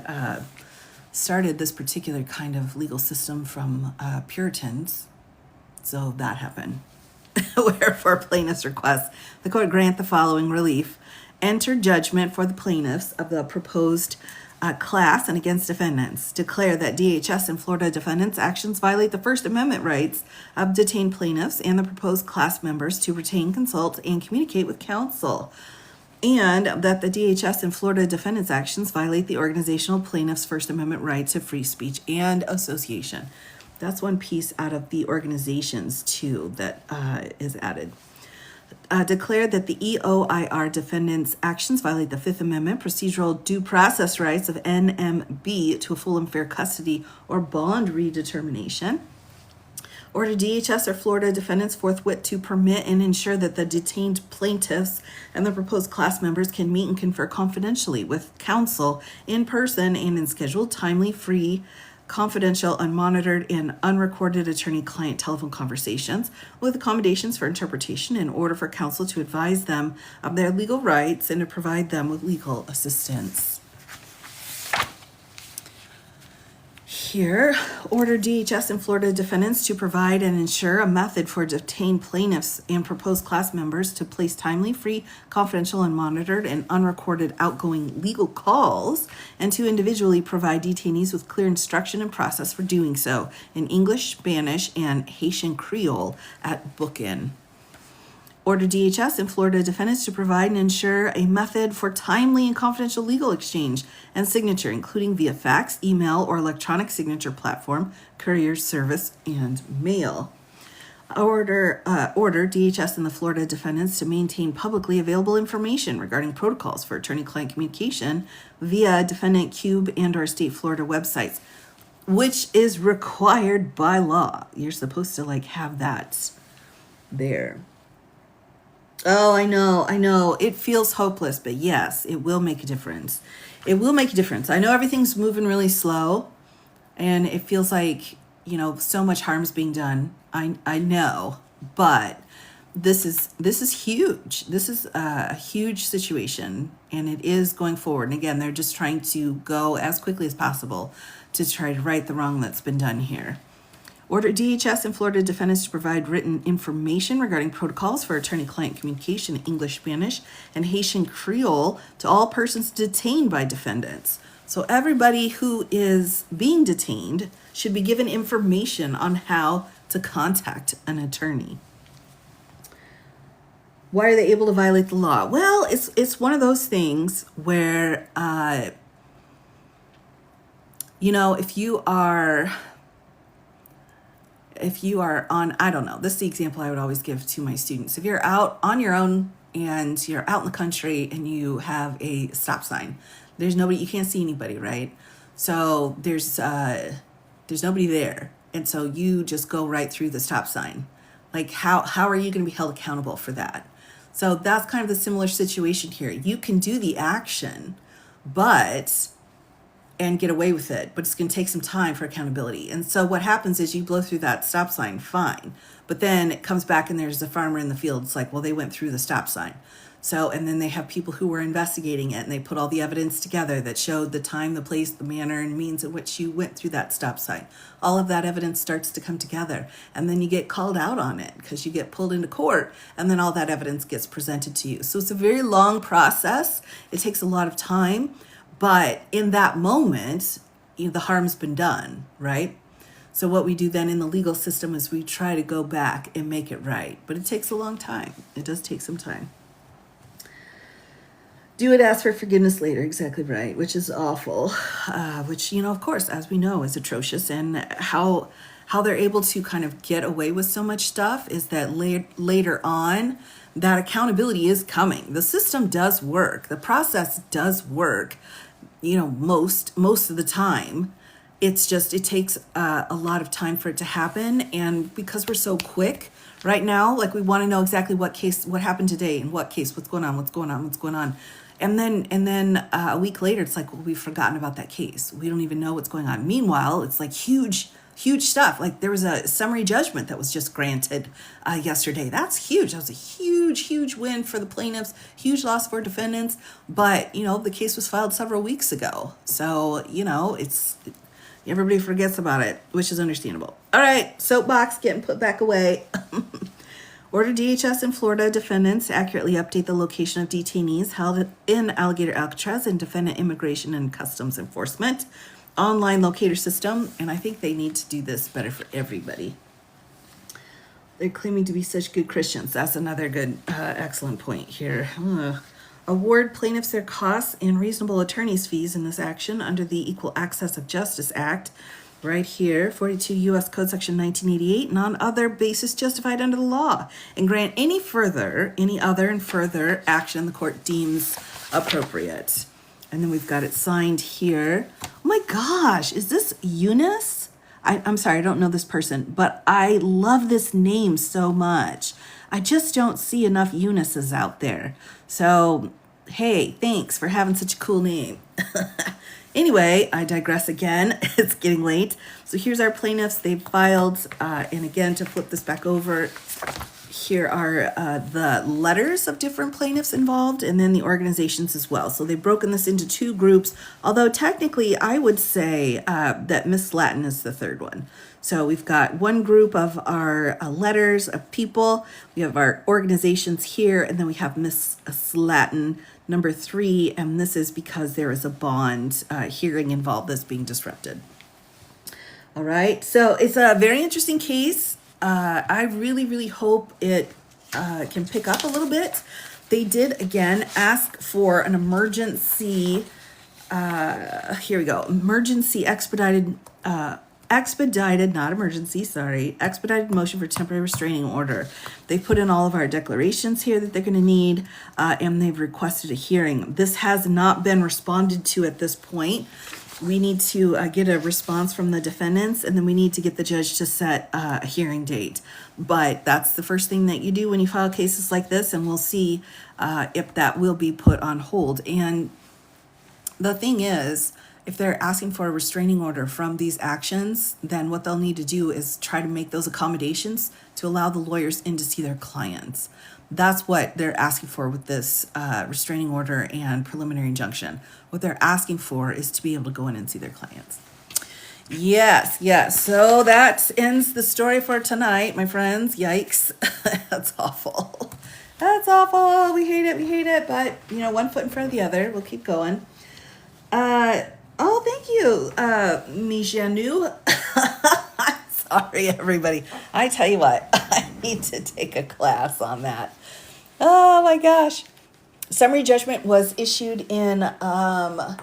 started this particular kind of legal system from Puritans. So that happened. Wherefore plaintiff's request, the court grant the following relief. Enter judgment for the plaintiffs of the proposed class and against defendants. Declare that DHS and Florida defendants' actions violate the First Amendment rights of detained plaintiffs and the proposed class members to retain, consult, and communicate with counsel. And that the DHS and Florida defendants' actions violate the organizational plaintiffs' First Amendment rights of free speech and association. That's one piece out of the organizations, too, that is added. Declare that the EOIR defendants' actions violate the Fifth Amendment procedural due process rights of NMB to a full and fair custody or bond redetermination. Order DHS or Florida defendants forthwith to permit and ensure that the detained plaintiffs and the proposed class members can meet and confer confidentially with counsel in person and in scheduled, timely, free confidential, unmonitored, and unrecorded attorney-client telephone conversations with accommodations for interpretation in order for counsel to advise them of their legal rights and to provide them with legal assistance. Here, order DHS and Florida defendants to provide and ensure a method for detained plaintiffs and proposed class members to place timely, free, confidential, unmonitored, and unrecorded outgoing legal calls, and to individually provide detainees with clear instruction and process for doing so in English, Spanish, and Haitian Creole at book-in. Order DHS and Florida defendants to provide and ensure a method for timely and confidential legal exchange and signature, including via fax, email, or electronic signature platform, courier service, and mail. Order DHS and the Florida defendants to maintain publicly available information regarding protocols for attorney-client communication via defendant Cube and/or state Florida websites, which is required by law. You're supposed to have that there. Oh, I know. It feels hopeless, but yes, it will make a difference. It will make a difference. I know everything's moving really slow, and it feels like, so much harm's being done. I know, but this is huge. This is a huge situation, and it is going forward. And again, they're just trying to go as quickly as possible to try to right the wrong that's been done here. Order DHS and Florida defendants to provide written information regarding protocols for attorney-client communication in English, Spanish, and Haitian Creole to all persons detained by defendants. So everybody who is being detained should be given information on how to contact an attorney. Why are they able to violate the law? Well, it's one of those things where, if you are on, I don't know, this is the example I would always give to my students. If you're out on your own and you're out in the country and you have a stop sign, there's nobody, you can't see anybody, right? So there's nobody there. And so you just go right through the stop sign. How are you going to be held accountable for that? So that's kind of the similar situation here. You can do the action, and get away with it, but it's going to take some time for accountability. And so what happens is you blow through that stop sign, fine. But then it comes back and there's a farmer in the field. It's like, well, they went through the stop sign. So, and then they have people who were investigating it and they put all the evidence together that showed the time, the place, the manner, and means in which you went through that stop sign. All of that evidence starts to come together. And then you get called out on it because you get pulled into court, and then all that evidence gets presented to you. So it's a very long process. It takes a lot of time. But in that moment, the harm's been done, right? So what we do then in the legal system is we try to go back and make it right. But it takes a long time. It does take some time. Do it, ask for forgiveness later. Exactly right, which is awful. Which, of course, as we know, is atrocious. And how they're able to kind of get away with so much stuff is that later on, that accountability is coming. The system does work. The process does work. Most of the time. It's just, it takes a lot of time for it to happen. And because we're so quick right now, we want to know exactly what happened today, and what case, what's going on. And then a week later, it's like, well, we've forgotten about that case. We don't even know what's going on. Meanwhile, it's huge stuff. There was a summary judgment that was just granted yesterday. That's huge. That was a huge win for the plaintiffs, huge loss for defendants. But, the case was filed several weeks ago. So, everybody forgets about it, which is understandable. All right, soapbox getting put back away. Order DHS and Florida defendants accurately update the location of detainees held in Alligator Alcatraz and defendant immigration and customs enforcement online locator system, and I think they need to do this better for everybody. They're claiming to be such good Christians. That's another good, excellent point here. Award plaintiffs their costs and reasonable attorney's fees in this action under the Equal Access of Justice Act, right here, 42 U.S. Code Section 1988, and on other basis justified under the law, and grant any other and further action the court deems appropriate. And then we've got it signed here. Oh my gosh, is this Eunice? I'm sorry, I don't know this person, but I love this name so much. I just don't see enough Eunices out there. So, hey, thanks for having such a cool name. Anyway, I digress again. It's getting late. So here's our plaintiffs. They've filed, and again, to flip this back over, here are the letters of different plaintiffs involved, and then the organizations as well. So they've broken this into two groups, although technically I would say that Miss Latin is the third one. So we've got one group of our letters of people, we have our organizations here, and then we have Miss Latin, number 3, and this is because there is a bond hearing involved that's being disrupted. All right, so it's a very interesting case. I really, really hope it can pick up a little bit. They did, again, ask for an emergency, here we go, emergency expedited motion for temporary restraining order. They put in all of our declarations here that they're going to need, and they've requested a hearing. This has not been responded to at this point. We need to get a response from the defendants, and then we need to get the judge to set a hearing date. But that's the first thing that you do when you file cases like this, and we'll see if that will be put on hold. And the thing is, if they're asking for a restraining order from these actions, then what they'll need to do is try to make those accommodations to allow the lawyers in to see their clients. That's what they're asking for with this restraining order and preliminary injunction. What they're asking for is to be able to go in and see their clients. Yes. So that ends the story for tonight, my friends. Yikes. That's awful. That's awful. We hate it. But, one foot in front of the other. We'll keep going. Thank you, Mijanu. Sorry, everybody. I tell you what, I need to take a class on that. Oh my gosh. Summary judgment was issued in the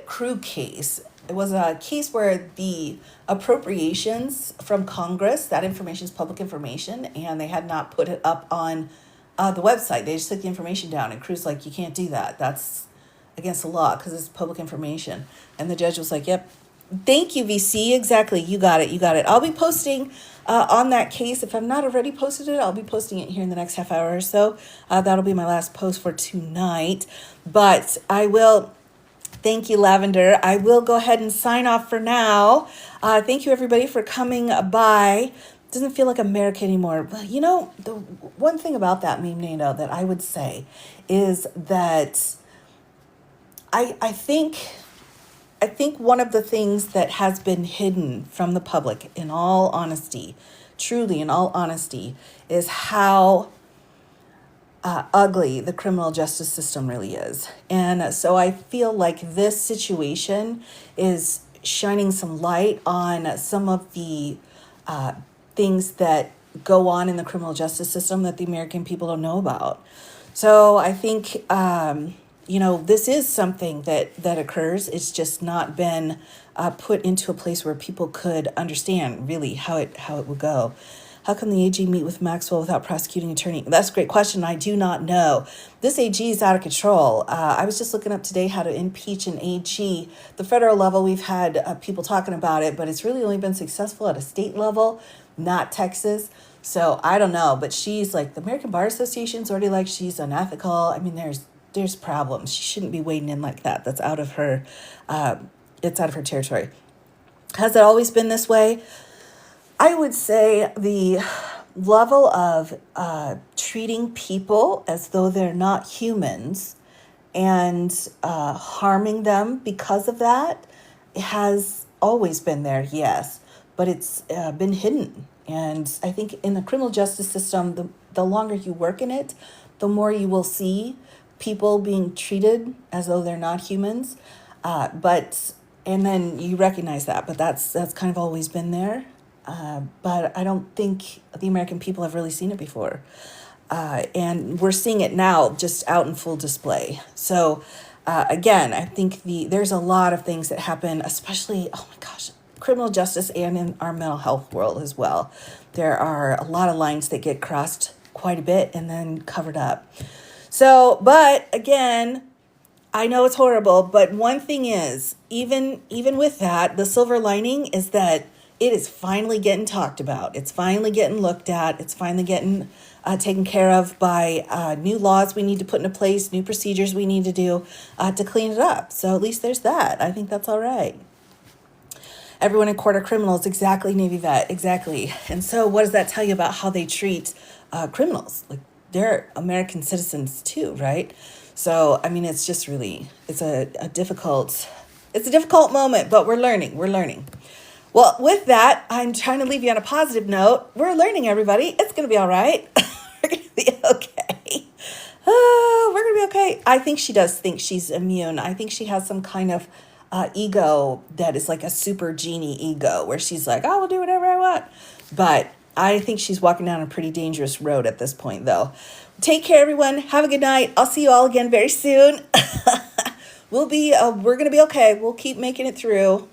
Crew case. It was a case where the appropriations from Congress, that information is public information, and they had not put it up on the website. They just took the information down, and Crew's like, you can't do that. That's against the law because it's public information. And the judge was like, yep. Thank you, VC. Exactly. You got it. I'll be posting on that case. If I'm not already posted it, I'll be posting it here in the next half hour or so. That'll be my last post for tonight. But I will, thank you, Lavender. I will go ahead and sign off for now. Thank you, everybody, for coming by. It doesn't feel like America anymore. But, the one thing about that meme, Nano, that I would say is that I think one of the things that has been hidden from the public, in all honesty, truly in all honesty, is how ugly the criminal justice system really is. And so I feel like this situation is shining some light on some of the things that go on in the criminal justice system that the American people don't know about. So I think this is something that occurs. It's just not been put into a place where people could understand really how it would go. How can the AG meet with Maxwell without prosecuting attorney? That's a great question. I do not know. This AG is out of control. I was just looking up today how to impeach an AG. The federal level, we've had people talking about it, but it's really only been successful at a state level, not Texas. So I don't know, but she's like, the American Bar Association's already like she's unethical. I mean, there's problems. She shouldn't be wading in like that. That's out of her, it's out of her territory. Has it always been this way? I would say the level of treating people as though they're not humans and harming them because of that has always been there, yes, but it's been hidden. And I think in the criminal justice system, the longer you work in it, the more you will see people being treated as though they're not humans, and then you recognize that, but that's kind of always been there. But I don't think the American people have really seen it before, and we're seeing it now, just out in full display. So, again, I think there's a lot of things that happen, especially, oh my gosh, criminal justice and in our mental health world as well. There are a lot of lines that get crossed quite a bit and then covered up. So, but again, I know it's horrible, but one thing is, even with that, the silver lining is that it is finally getting talked about. It's finally getting looked at. It's finally getting taken care of by new laws we need to put into place, new procedures we need to do to clean it up. So at least there's that. I think that's all right. Everyone in court are criminals. Exactly, Navy vet. Exactly. And so what does that tell you about how they treat criminals? Like, they're American citizens too, right? So, I mean, it's just really, it's a difficult moment, but we're learning. Well, with that, I'm trying to leave you on a positive note. We're learning, everybody. It's going to be all right. We're going to be okay. Oh, we're going to be okay. I think she does think she's immune. I think she has some kind of ego that is like a super genie ego where she's like, I will do whatever I want. But I think she's walking down a pretty dangerous road at this point, though. Take care, everyone. Have a good night. I'll see you all again very soon. We're going to be okay. We'll keep making it through.